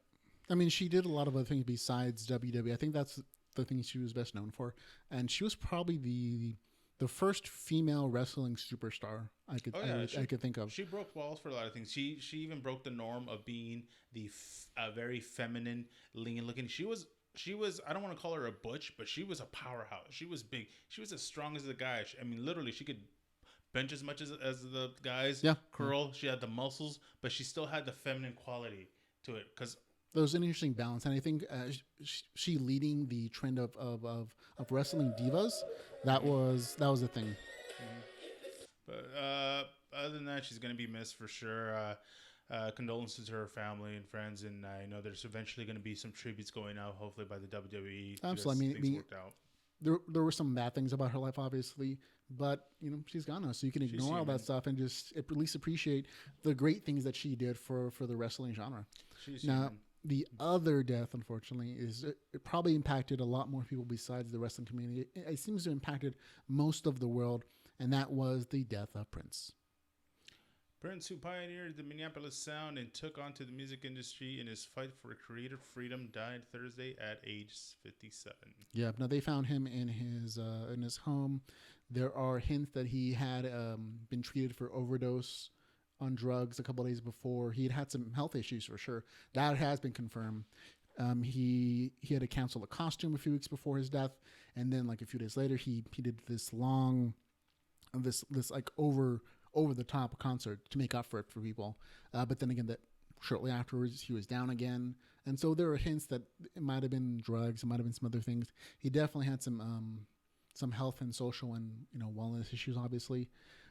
I mean, she did a lot of other things besides WWE. I think that's the thing she was best known for, and she was probably the first female wrestling superstar I could think of. She broke walls for a lot of things. She even broke the norm of being the very feminine, lean looking. She was, I don't want to call her a butch, but she was a powerhouse. She was big. She was as strong as the guy. I mean, literally, she could bench as much as the guys. Yeah. Curl. She had the muscles, but she still had the feminine quality to it. Because there was an interesting balance, and I think she leading the trend of wrestling divas. That was the thing. Mm-hmm. But other than that, she's going to be missed for sure. Condolences to her family and friends, and I know there's eventually going to be some tributes going out, hopefully by the WWE. Absolutely. I mean, worked out. There were some bad things about her life, obviously, but she's gone now, so you can ignore all that stuff and just at least appreciate the great things that she did for the wrestling genre. The other death, unfortunately, is it probably impacted a lot more people besides the wrestling community. It seems to have impacted most of the world, and that was the death of Prince. Prince, who pioneered the Minneapolis sound and took on to the music industry in his fight for creative freedom, died Thursday at age 57. Yeah, now they found him in his home. There are hints that he had been treated for overdose on drugs a couple of days before. He had some health issues for sure. That has been confirmed. He had to cancel a costume a few weeks before his death, and then like a few days later, he did this long, this like over the top concert to make up for it for people. But then again, that shortly afterwards he was down again, and so there are hints that it might have been drugs, it might have been some other things. He definitely had some health and social and wellness issues, obviously.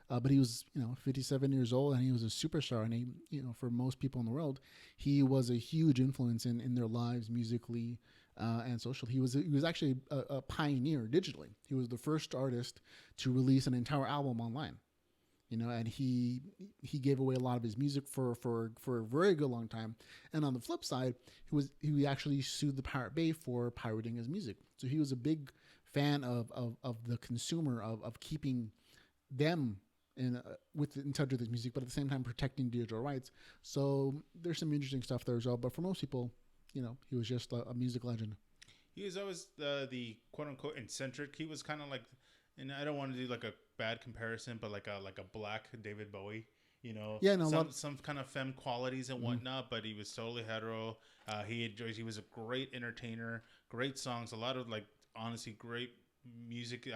But he was, 57 years old, and he was a superstar. And he, for most people in the world, he was a huge influence in their lives musically and socially. He was actually a pioneer digitally. He was the first artist to release an entire album online. And he gave away a lot of his music for a very good long time. And on the flip side, he actually sued the Pirate Bay for pirating his music. So he was a big fan of the consumer, of keeping them in touch with his music, but at the same time protecting digital rights. So there's some interesting stuff there as well. But for most people, he was just a music legend. He was always the quote unquote eccentric. He was kind of like, and I don't want to do like a bad comparison, but like a black David Bowie. Some kind of femme qualities and whatnot, but he was totally hetero. He was a great entertainer, great songs, a lot of like honestly great music.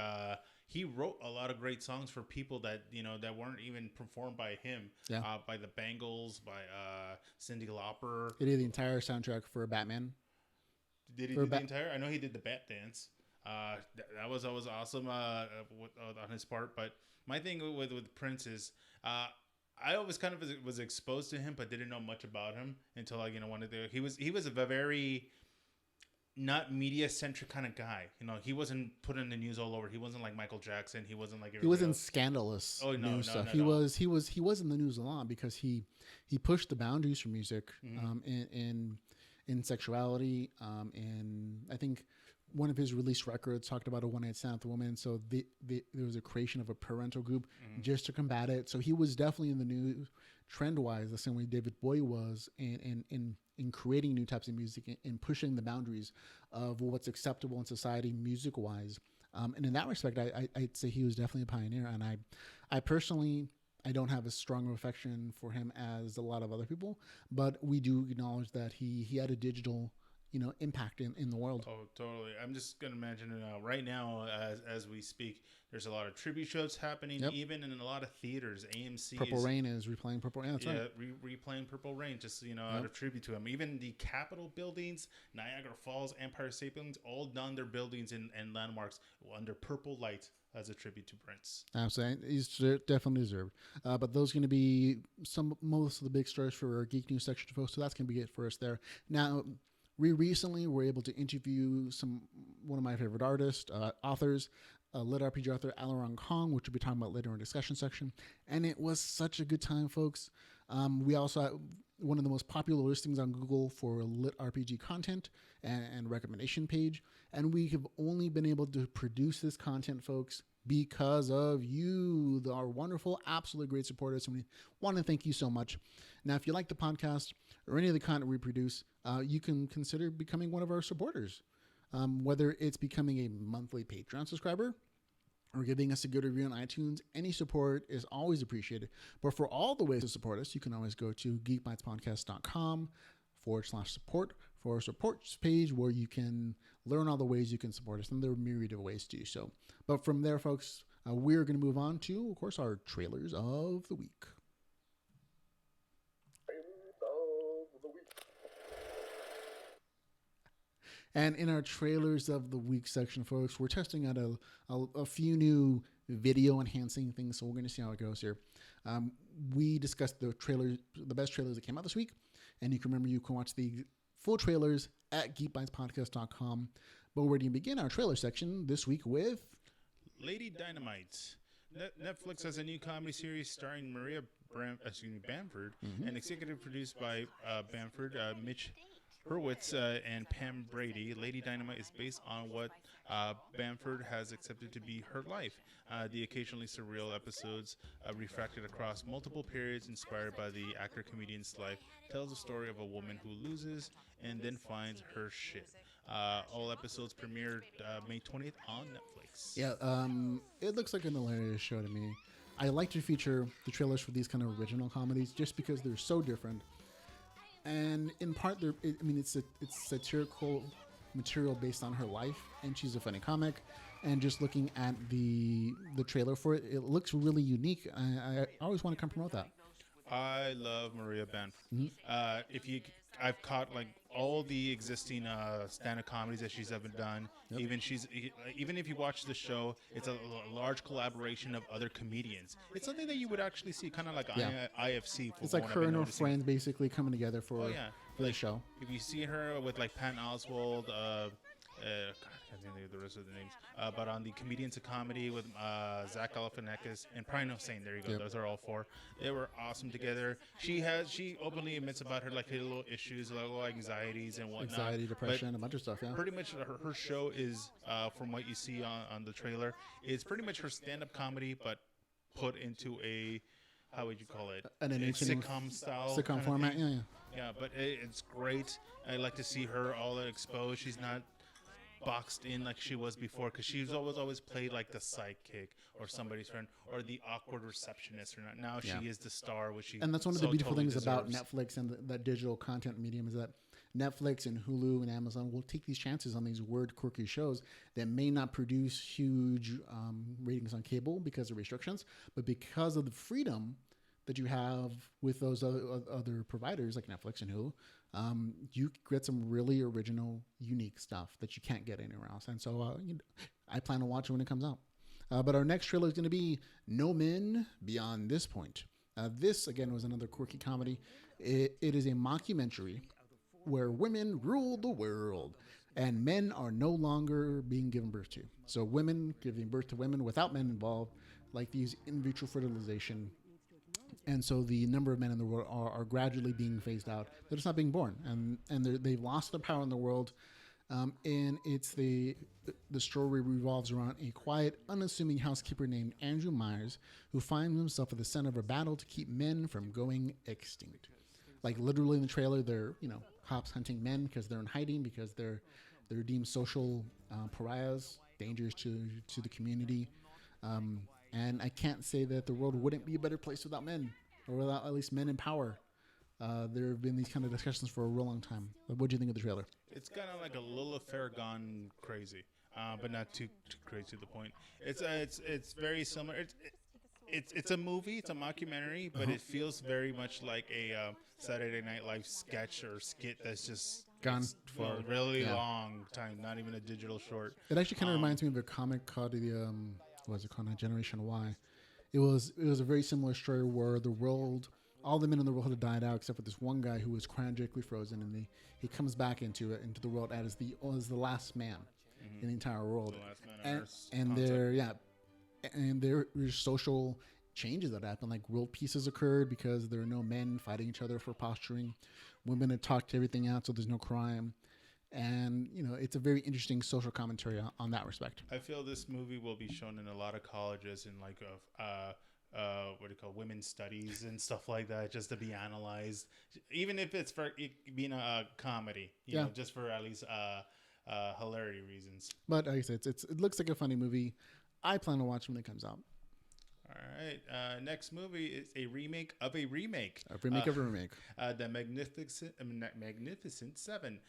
he wrote a lot of great songs for people that that weren't even performed by him. Yeah. By the Bangles, by Cyndi Lauper. He did the entire soundtrack for Batman. Did he do the entire? I know he did the Bat Dance. That was always awesome on his part. But my thing with Prince is, I always kind of was exposed to him, but didn't know much about him until he was a very not media centric kind of guy. He wasn't put in the news all over. He wasn't like Michael Jackson. He wasn't like he wasn't scandalous. Oh no, news stuff. He was in the news a lot because he pushed the boundaries for music, in sexuality, and I think one of his released records talked about a one-night stand with a woman. So there was a creation of a parental group just to combat it. So he was definitely in the news trend-wise, the same way David Bowie was in creating new types of music and pushing the boundaries of what's acceptable in society music-wise. And in that respect, I'd say he was definitely a pioneer. And I personally, I don't have a strong affection for him as a lot of other people, but we do acknowledge that he had a digital impact in the world. Oh, totally. I'm just going to mention right now, as we speak, there's a lot of tribute shows happening, even in a lot of theaters. AMC Purple Rain is replaying Purple Rain. That's right. Replaying Purple Rain, just, out of tribute to him. Even the Capitol buildings, Niagara Falls, Empire State Buildings, all done their buildings and landmarks under purple light as a tribute to Prince. Absolutely. He's definitely deserved. But those are going to be most of the big stories for our Geek News section, folks. So that's going to be it for us there. Now, we recently were able to interview one of my favorite artists, authors, lit RPG author Aleron Kong, which we'll be talking about later in the discussion section. And it was such a good time, folks. We also had one of the most popular listings on Google for lit RPG content and recommendation page. And we have only been able to produce this content, folks, because of you, our wonderful, absolutely great supporters. And we want to thank you so much. Now, if you like the podcast or any of the content we produce, you can consider becoming one of our supporters. Whether it's becoming a monthly Patreon subscriber or giving us a good review on iTunes, any support is always appreciated. But for all the ways to support us, you can always go to geekbytespodcast.com/support for our support page where you can learn all the ways you can support us. And there are a myriad of ways to do so. But from there, folks, we're going to move on to, of course, our trailers of the week. And in our trailers of the week section, folks, we're testing out a few new video enhancing things. So we're going to see how it goes here. We discussed the best trailers that came out this week. And you can remember you can watch the full trailers at geekbytespodcast.com. But we're going to begin our trailer section this week with Lady Dynamite. Netflix has a new comedy series starring Maria Bamford and executive produced by Bamford, Mitch Hurwitz, and Pam Brady. Lady Dynamite is based on what Bamford has accepted to be her life. The occasionally surreal episodes, refracted across multiple periods inspired by the actor-comedian's life, tells the story of a woman who loses and then finds her shit. All episodes premiered May 20th on Netflix. Yeah, it looks like an hilarious show to me. I like to feature the trailers for these kind of original comedies just because they're so different. And in part, it's satirical material based on her life, and she's a funny comic. And just looking at the trailer for it, it looks really unique. I always want to come promote that. I love Maria Bamford. I've caught like all the existing stand-up comedies that she's ever done. Yep. Even if you watch the show, it's a large collaboration of other comedians. It's something that you would actually see, kind of like IFC. It's like her and her friends basically coming together for the show. If you see her with like Patton Oswalt, I can't think of the rest of the names. But on the Comedians of Comedy with Zach Galifianakis and Brian Hossein, there you go. Yep. Those are all four. They were awesome together. She openly admits about her like little issues, little anxieties and whatnot. Anxiety, depression, a bunch of stuff. Yeah. Pretty much her show is, from what you see on the trailer, is pretty much her stand-up comedy, but put into a, how would you call it? A sitcom style. Sitcom format. Yeah. Yeah, but it's great. I like to see her all exposed. She's not boxed in like she was before, because she's always played like the sidekick or somebody's friend or the awkward receptionist. Or not. Now she is the star, which she and that's one of the beautiful totally things deserves. about Netflix and that digital content medium is that Netflix and Hulu and Amazon will take these chances on these weird, quirky shows that may not produce huge ratings on cable because of restrictions, but because of the freedom that you have with those other providers like Netflix and Hulu, you get some really original, unique stuff that you can't get anywhere else. And so I plan to watch it when it comes out. But our next trailer is going to be No Men Beyond This Point. This, again, was another quirky comedy. It is a mockumentary where women rule the world and men are no longer being given birth to. So women giving birth to women without men involved, like these in vitro fertilization. And so the number of men in the world are gradually being phased out. They're just not being born. And they've lost their power in the world. And it's the story revolves around a quiet, unassuming housekeeper named Andrew Myers, who finds himself at the center of a battle to keep men from going extinct. Like literally in the trailer, they're cops hunting men because they're in hiding, because they're deemed social pariahs, dangers to the community. And I can't say that the world wouldn't be a better place without men, or without at least men in power. There have been these kind of discussions for a real long time. What do you think of the trailer? It's kind of like a little affair gone crazy, but not too crazy to the point. It's very similar. It's a movie. It's a mockumentary, but it feels very much like a Saturday Night Live sketch or skit that's just gone for a really long time. Not even a digital short. It actually kind of reminds me of a comic called what was it called? Generation Y. It was a very similar story where the world, all the men in the world had died out except for this one guy who was cryogenically frozen, and he comes back into the world as the last man in the entire world. The last man on Earth. And there were social changes that happened, like world pieces occurred because there are no men fighting each other for posturing. Women had talked everything out, so there's no crime. And, it's a very interesting social commentary on that respect. I feel this movie will be shown in a lot of colleges in like what do you call women's studies and stuff like that, just to be analyzed, even if it's for it being a comedy, you know, just for at least hilarity reasons. But like I said, it looks like a funny movie. I plan to watch when it comes out. All right. Next movie is a remake of a remake. A remake of a remake. The Magnificent Seven.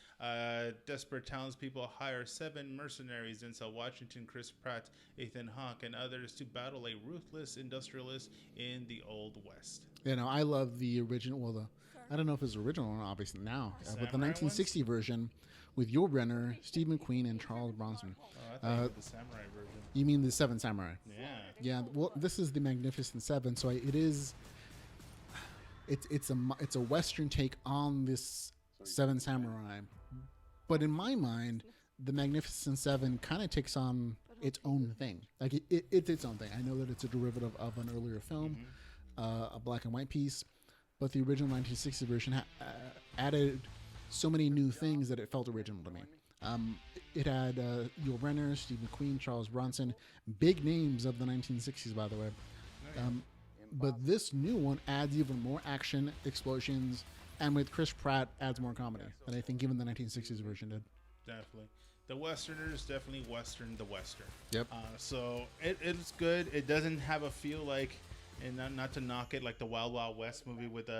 Desperate townspeople hire 7 mercenaries in Washington, Chris Pratt, Ethan Hawke, and others to battle a ruthless industrialist in the Old West. I love the original. Well, I don't know if it's original or not, obviously now, but the 1960 version with Yul Brynner, Steve McQueen, and Charles Bronson. Oh, I thought the samurai version. You mean the 7 Samurai? Yeah. Yeah. Well, this is the Magnificent Seven, so it is. It's a Western take on this 7 Samurai, but in my mind, the Magnificent Seven kind of takes on its own thing. Like it's its own thing. I know that it's a derivative of an earlier film, a black and white piece, but the original 1960 version added so many new things that it felt original to me. It had Yul Brynner, Steve McQueen, Charles Bronson, big names of the 1960s, by the way. But this new one adds even more action, explosions, and with Chris Pratt adds more comedy than I think even the 1960s version did. Definitely. The Westerners definitely Western the Western. Yep. So it's good. It doesn't have a feel like, and not to knock it, like the Wild Wild West movie with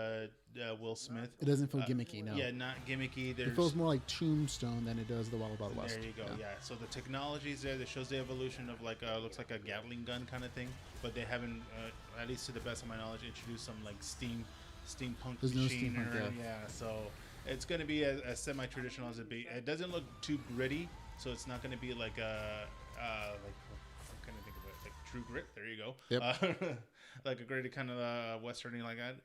Will Smith. It doesn't feel gimmicky, no. Yeah, not gimmicky. It feels more like Tombstone than it does the Wild Wild West. There you go. Yeah. So the technology is there that shows the evolution of looks like a Gatling gun kind of thing, but they haven't, at least to the best of my knowledge, introduced some like steampunk There's machine. no steampunk, Yeah. So it's going to be as semi-traditional as it be. It doesn't look too gritty, so it's not going to be like I'm kind of think of it like True Grit. There you go. Yep. Like a gritty kind of westerny like that.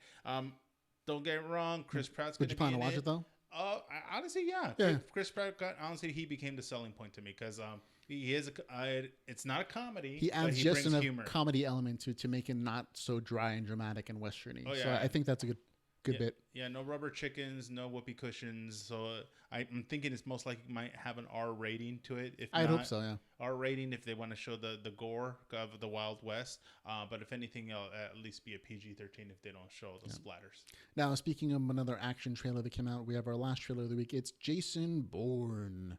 Don't get it wrong, Chris Pratt's going to be in it. Would you plan to watch it though? Honestly, yeah. Chris Pratt honestly, he became the selling point to me because he is. It's not a comedy. He adds he just brings enough humor. comedy element to make it not so dry and dramatic and westerny. Oh, yeah. So I think that's a good bit. Yeah, no rubber chickens, no whoopee cushions. So I'm thinking it's most likely might have an R rating to it. If I'd not, hope so, yeah. R rating if they want to show the gore of the Wild West. But if anything, it'll at least be a PG-13 if they don't show the splatters. Now, speaking of another action trailer that came out, we have our last trailer of the week. It's Jason Bourne.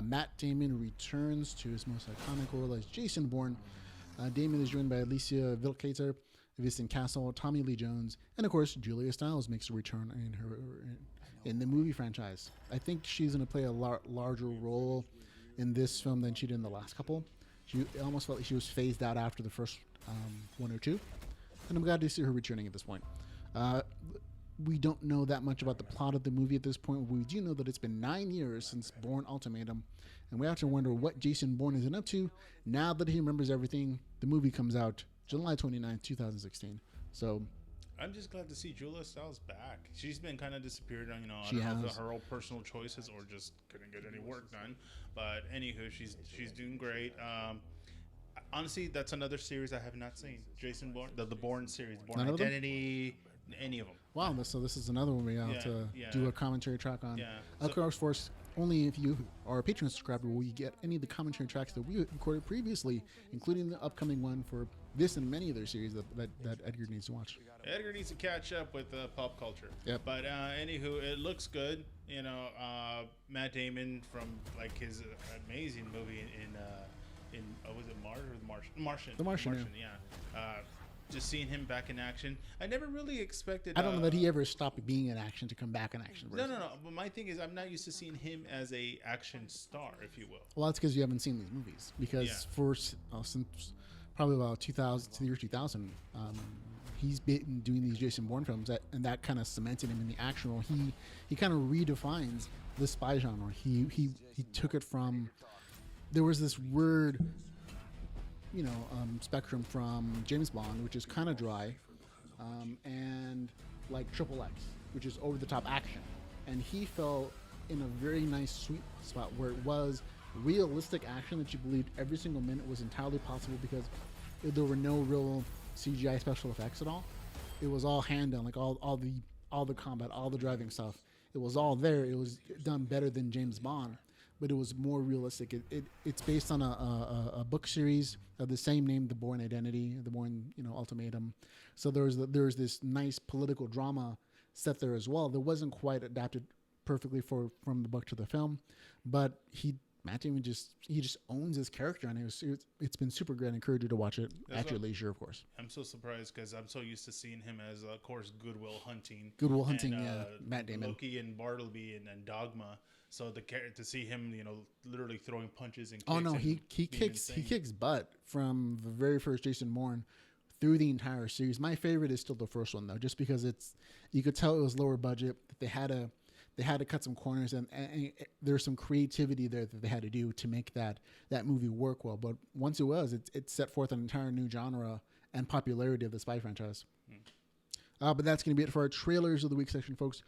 Matt Damon returns to his most iconic role as Jason Bourne. Damon is joined by Alicia Vikander, Vincent Castle, Tommy Lee Jones, and of course Julia Stiles makes a return in in the movie franchise. I think she's going to play a larger role in this film than she did in the last couple. She almost felt like she was phased out after the first one or two, and I'm glad to see her returning at this point. We don't know that much about the plot of the movie at this point. We do know that it's been 9 years since Bourne Ultimatum, and we have to wonder what Jason Bourne is up to now that he remembers everything. The movie comes out July 29th, 2016. So I'm just glad to see Julia Stiles back. She's been kind of disappeared on, I She don't know if has. her own personal choices or just couldn't get any work done. But anywho, she's doing great. Honestly, that's another series I have not seen. Jason Bourne, the Bourne series, Bourne None of them? Identity, any of them. wow, so this is another one we have to do a commentary track on. Yeah. Of course, only if you are a Patreon subscriber will you get any of the commentary tracks that we recorded previously, including the upcoming one for this and many other series that Edgar needs to watch. Edgar needs to catch up with pop culture. Yep. But anywho, it looks good. Matt Damon from like his amazing movie in was it Mars or the Martian? Martian. The Martian, Yeah. Just seeing him back in action, I never really expected. I don't know that he ever stopped being in action to come back in action. No. But my thing is, I'm not used to seeing him as a action star, if you will. Well, that's because you haven't seen these movies. Because since probably about 2000 to the year 2000, he's been doing these Jason Bourne films, and that kind of cemented him in the action role. He kind of redefines the spy genre. He took it from, there was this word, spectrum from James Bond, which is kind of dry, and like Triple X, which is over the top action. And he fell in a very nice sweet spot where it was realistic action that you believed every single minute was entirely possible because there were no real CGI special effects at all. It was all hand done, like all the combat, all the driving stuff. It was all there. It was done better than James Bond, but it was more realistic. It's based on a book series of the same name, The Bourne Identity, The Bourne Ultimatum. So there's this nice political drama set there as well that wasn't quite adapted perfectly from the book to the film, but Matt Damon just owns his character, and it's been super great. I encourage you to watch it at your leisure, of course. I'm so surprised because I'm so used to seeing him as, of course, Goodwill Hunting. Matt Damon. Loki and Bartleby and Dogma. So to see him, literally throwing punches and kicks. Oh no, he kicks butt from the very first Jason Bourne through the entire series. My favorite is still the first one though, just because you could tell it was lower budget. They had to cut some corners, and there's some creativity there that they had to do to make that movie work well. But once it set forth an entire new genre and popularity of the spy franchise. But that's going to be it for our trailers of the week section, folks.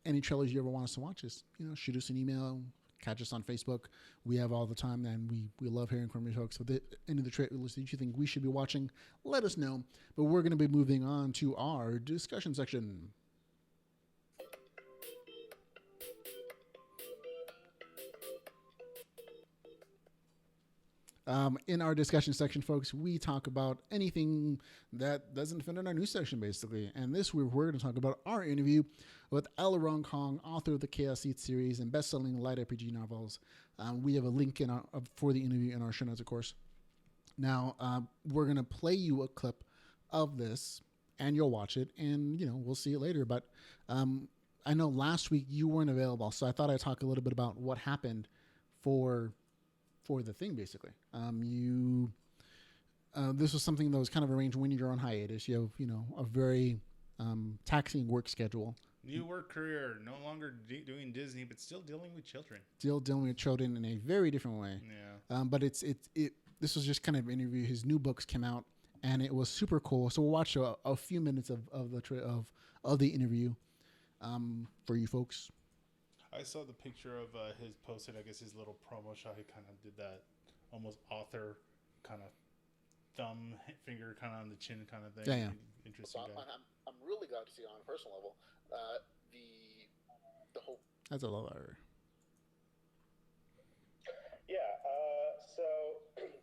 Any trailers you ever want us to watch, just shoot us an email, catch us on Facebook. We have all the time, and we love hearing from you folks. So any of the trailers that you think we should be watching, let us know. But we're going to be moving on to our discussion section. In our discussion section, folks, we talk about anything that doesn't fit in our news section, basically. And this we're going to talk about our interview with Aleron Kong, author of the Chaos Seed series and best-selling light RPG novels. We have a link for the interview in our show notes, of course. Now, we're going to play you a clip of this, and you'll watch it, and we'll see it later. But I know last week you weren't available, so I thought I'd talk a little bit about what happened for the thing, basically. This was something that was kind of arranged when you're on hiatus. You have, a very taxing work schedule. New work career, no longer doing Disney, but still dealing with children. Still dealing with children in a very different way. Yeah. But this was just kind of an interview. His new books came out, and it was super cool. So we'll watch a few minutes of the interview for you folks. I saw the picture of his posted, I guess, his little promo shot. He kind of did that almost author kind of thumb, finger kind of on the chin kind of thing. Yeah. Interesting guy. I'm really glad to see on a personal level the whole. That's a lot. Yeah. So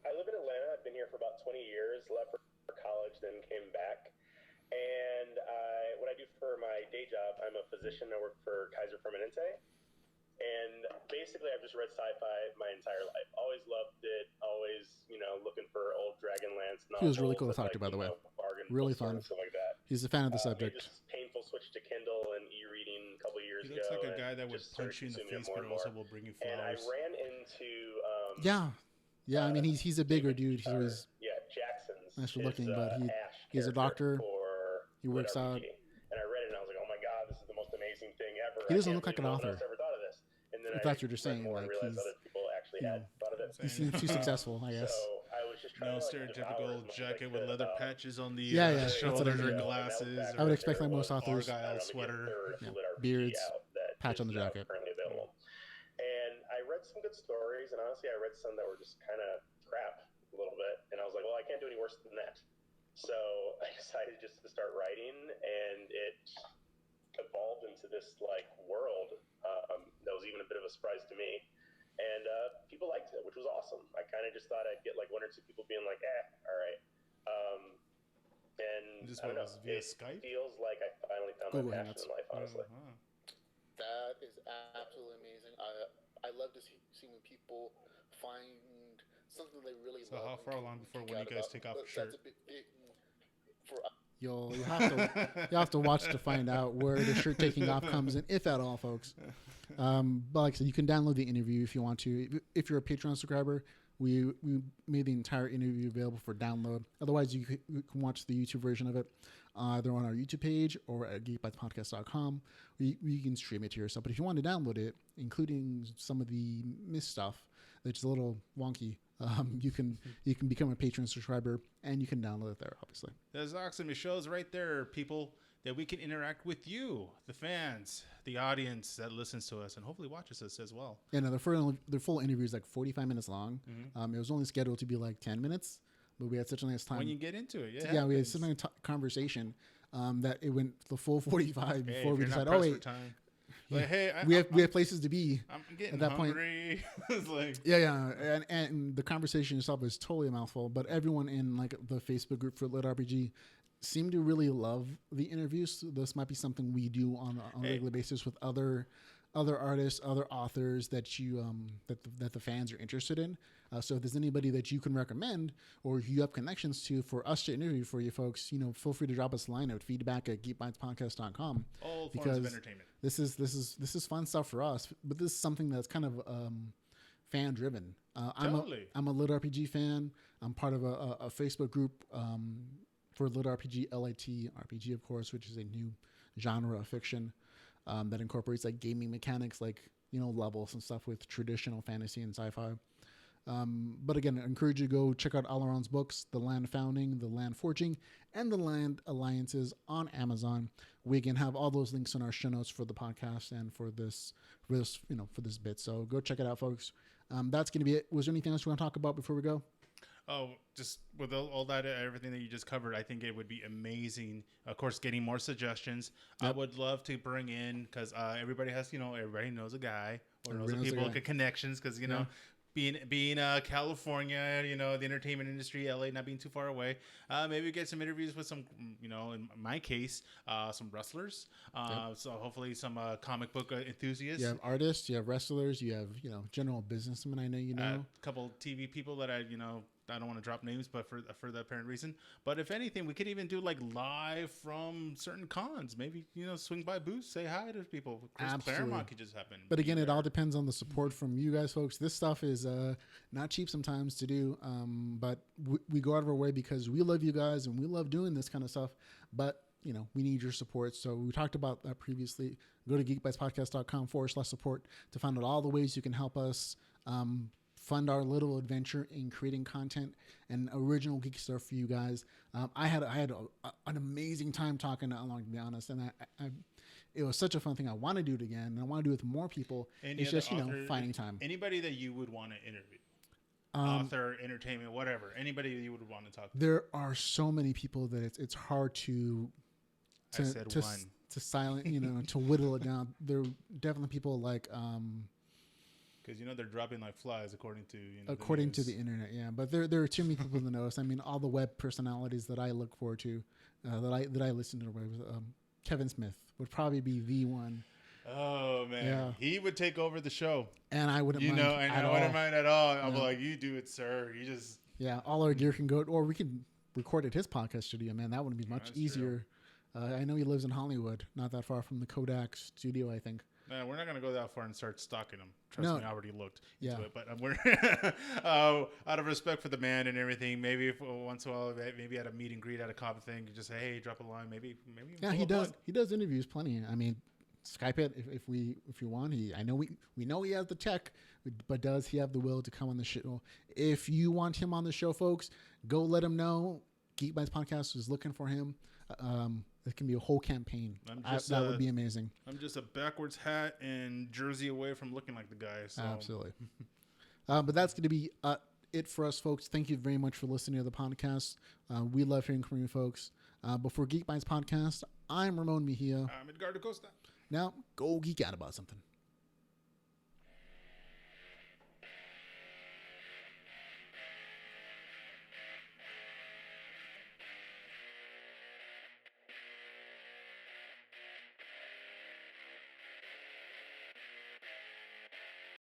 I live in Atlanta. I've been here for about 20 years. Left for college, then came back. And what I do for my day job, I'm a physician. I work for Kaiser Permanente. And basically, I've just read sci-fi my entire life. Always loved it. Always, looking for old Dragonlance novels. He was really cool to talk to, by the way. Really fun. Stuff like that. He's a fan of the subject. Made this painful switch to Kindle and e-reading a couple years He ago. looks like a guy that would just punch you in the started face, consuming but it more also and more. will bring you And I flowers. ran into Yeah. I mean, he's a bigger dude. He's always Jackson's. nice for looking, but Ash he's a doctor. He works out. And I read it and I was like, oh my god, this is the most amazing thing ever. He doesn't look like an author. I've ever thought of this. And then If that's what you're saying, like realized other people actually had thought of it. He seems too successful, I guess. So I was just trying No to stereotypical jacket with leather patches on the that's what I shoulders or mean. glasses. I would expect like most authors, Argyle sweater, beards, patch on the jacket. Currently available. And I read some good stories, and honestly, I read some that were just kind of crap a little bit. And I was like, well, I can't do any worse than that. So I decided just to start writing, and it evolved into this like world that was even a bit of a surprise to me. And people liked it, which was awesome. I kind of just thought I'd get like one or two people being like, all right. And Just I don't know, via it Skype? feels like I finally found my passion in life, honestly. That is absolutely amazing. I love to see when people find something they really love. So how far along before when you guys take off the shirt? That's a big for You'll have to watch to find out where the shirt taking off comes in, if at all, folks. But like I said, you can download the interview if you want to. If you're a Patreon subscriber, we made the entire interview available for download. Otherwise, you can watch the YouTube version of it either on our YouTube page or at geekbytespodcast.com. You can stream it to yourself. But if you want to download it, including some of the missed stuff that's a little wonky, you can become a Patreon subscriber and you can download it there, obviously. There's awesome. It shows right there, people, that we can interact with you, the fans, the audience that listens to us and hopefully watches us as well. Yeah, no, the full interview is like 45 minutes long. It was only scheduled to be like 10 minutes, but we had such a nice time. When you get into it, yeah, we had such a nice conversation that it went the full 45 before we decided, like, hey, we have places to be. I'm getting at that hungry. It's like, and the conversation itself was totally a mouthful. But everyone in like the Facebook group for Lit RPG seemed to really love the interviews. So this might be something we do on a regular basis with other artists, other authors that you that the fans are interested in. So if there's anybody that you can recommend or you have connections to for us to interview for you folks, feel free to drop us a line at feedback@geekbytespodcast.com. all forms of entertainment. This is fun stuff for us, but this is something that's kind of fan driven. Totally. I'm a Lit RPG fan. I'm part of a Facebook group for Lit RPG, LIT RPG, of course, which is a new genre of fiction that incorporates like gaming mechanics, like levels and stuff with traditional fantasy and sci-fi. But again, I encourage you to go check out Aleron's books, The Land Founding, The Land Forging, and The Land Alliances on Amazon. We can have all those links in our show notes for the podcast and for this bit. So go check it out, folks. That's going to be it. Was there anything else you want to talk about before we go? Oh, just with all that, everything that you just covered, I think it would be amazing. Of course, getting more suggestions. Yep. I would love to bring in, because everybody has, everybody knows a guy or knows people, connections, because, being California, the entertainment industry, LA not being too far away, maybe get some interviews with some, in my case, some wrestlers. So hopefully some comic book enthusiasts. You have artists, you have wrestlers, you have, general businessmen. I know a couple TV people that I don't want to drop names, but for the apparent reason. But if anything, we could even do like live from certain cons. Maybe swing by booths, say hi to people. Chris Claremont could just happen. But again, it all depends on the support from you guys, folks. This stuff is not cheap sometimes to do, but we go out of our way because we love you guys and we love doing this kind of stuff. But we need your support. So we talked about that previously. Go to geekbytespodcast.com/support to find out all the ways you can help us fund our little adventure in creating content and original geek stuff for you guys. I had an amazing time talking to Aleron, to be honest, and it was such a fun thing. I want to do it again, and I want to do it with more people. It's just finding time. Anybody that you would want to interview, author, entertainment, whatever. Anybody that you would want to talk to. There are so many people that it's hard to silent, to whittle it down. There are definitely people like. Because they're dropping like flies, according to the internet, yeah. But there are too many people to notice. I mean, all the web personalities that I look forward to, that I listen to, Kevin Smith would probably be the one. Oh man, yeah. He would take over the show, and I wouldn't mind. I wouldn't mind at all. I'm like, you do it, sir. You just all our gear can go, or we can record at his podcast studio. Man, that would be much easier. I know he lives in Hollywood, not that far from the Kodak studio, I think. We're not gonna go that far and start stalking him. Trust me, I already looked into it. But we're out of respect for the man and everything. Maybe if, once in a while, maybe at a meet and greet at a cop thing, you just say, "Hey, drop a line." Maybe. Yeah, he does. He does interviews plenty. I mean, Skype it if you want. I know we know he has the tech, but does he have the will to come on the show? If you want him on the show, folks, go let him know. Geek Bytes Podcast is looking for him. It can be a whole campaign. That would be amazing. I'm just a backwards hat and jersey away from looking like the guy. So. Absolutely. But that's going to be it for us, folks. Thank you very much for listening to the podcast. We love hearing from you, folks. But for Geek Bytes Podcast, I'm Ramon Mejia. I'm Edgar Acosta. Now, go geek out about something.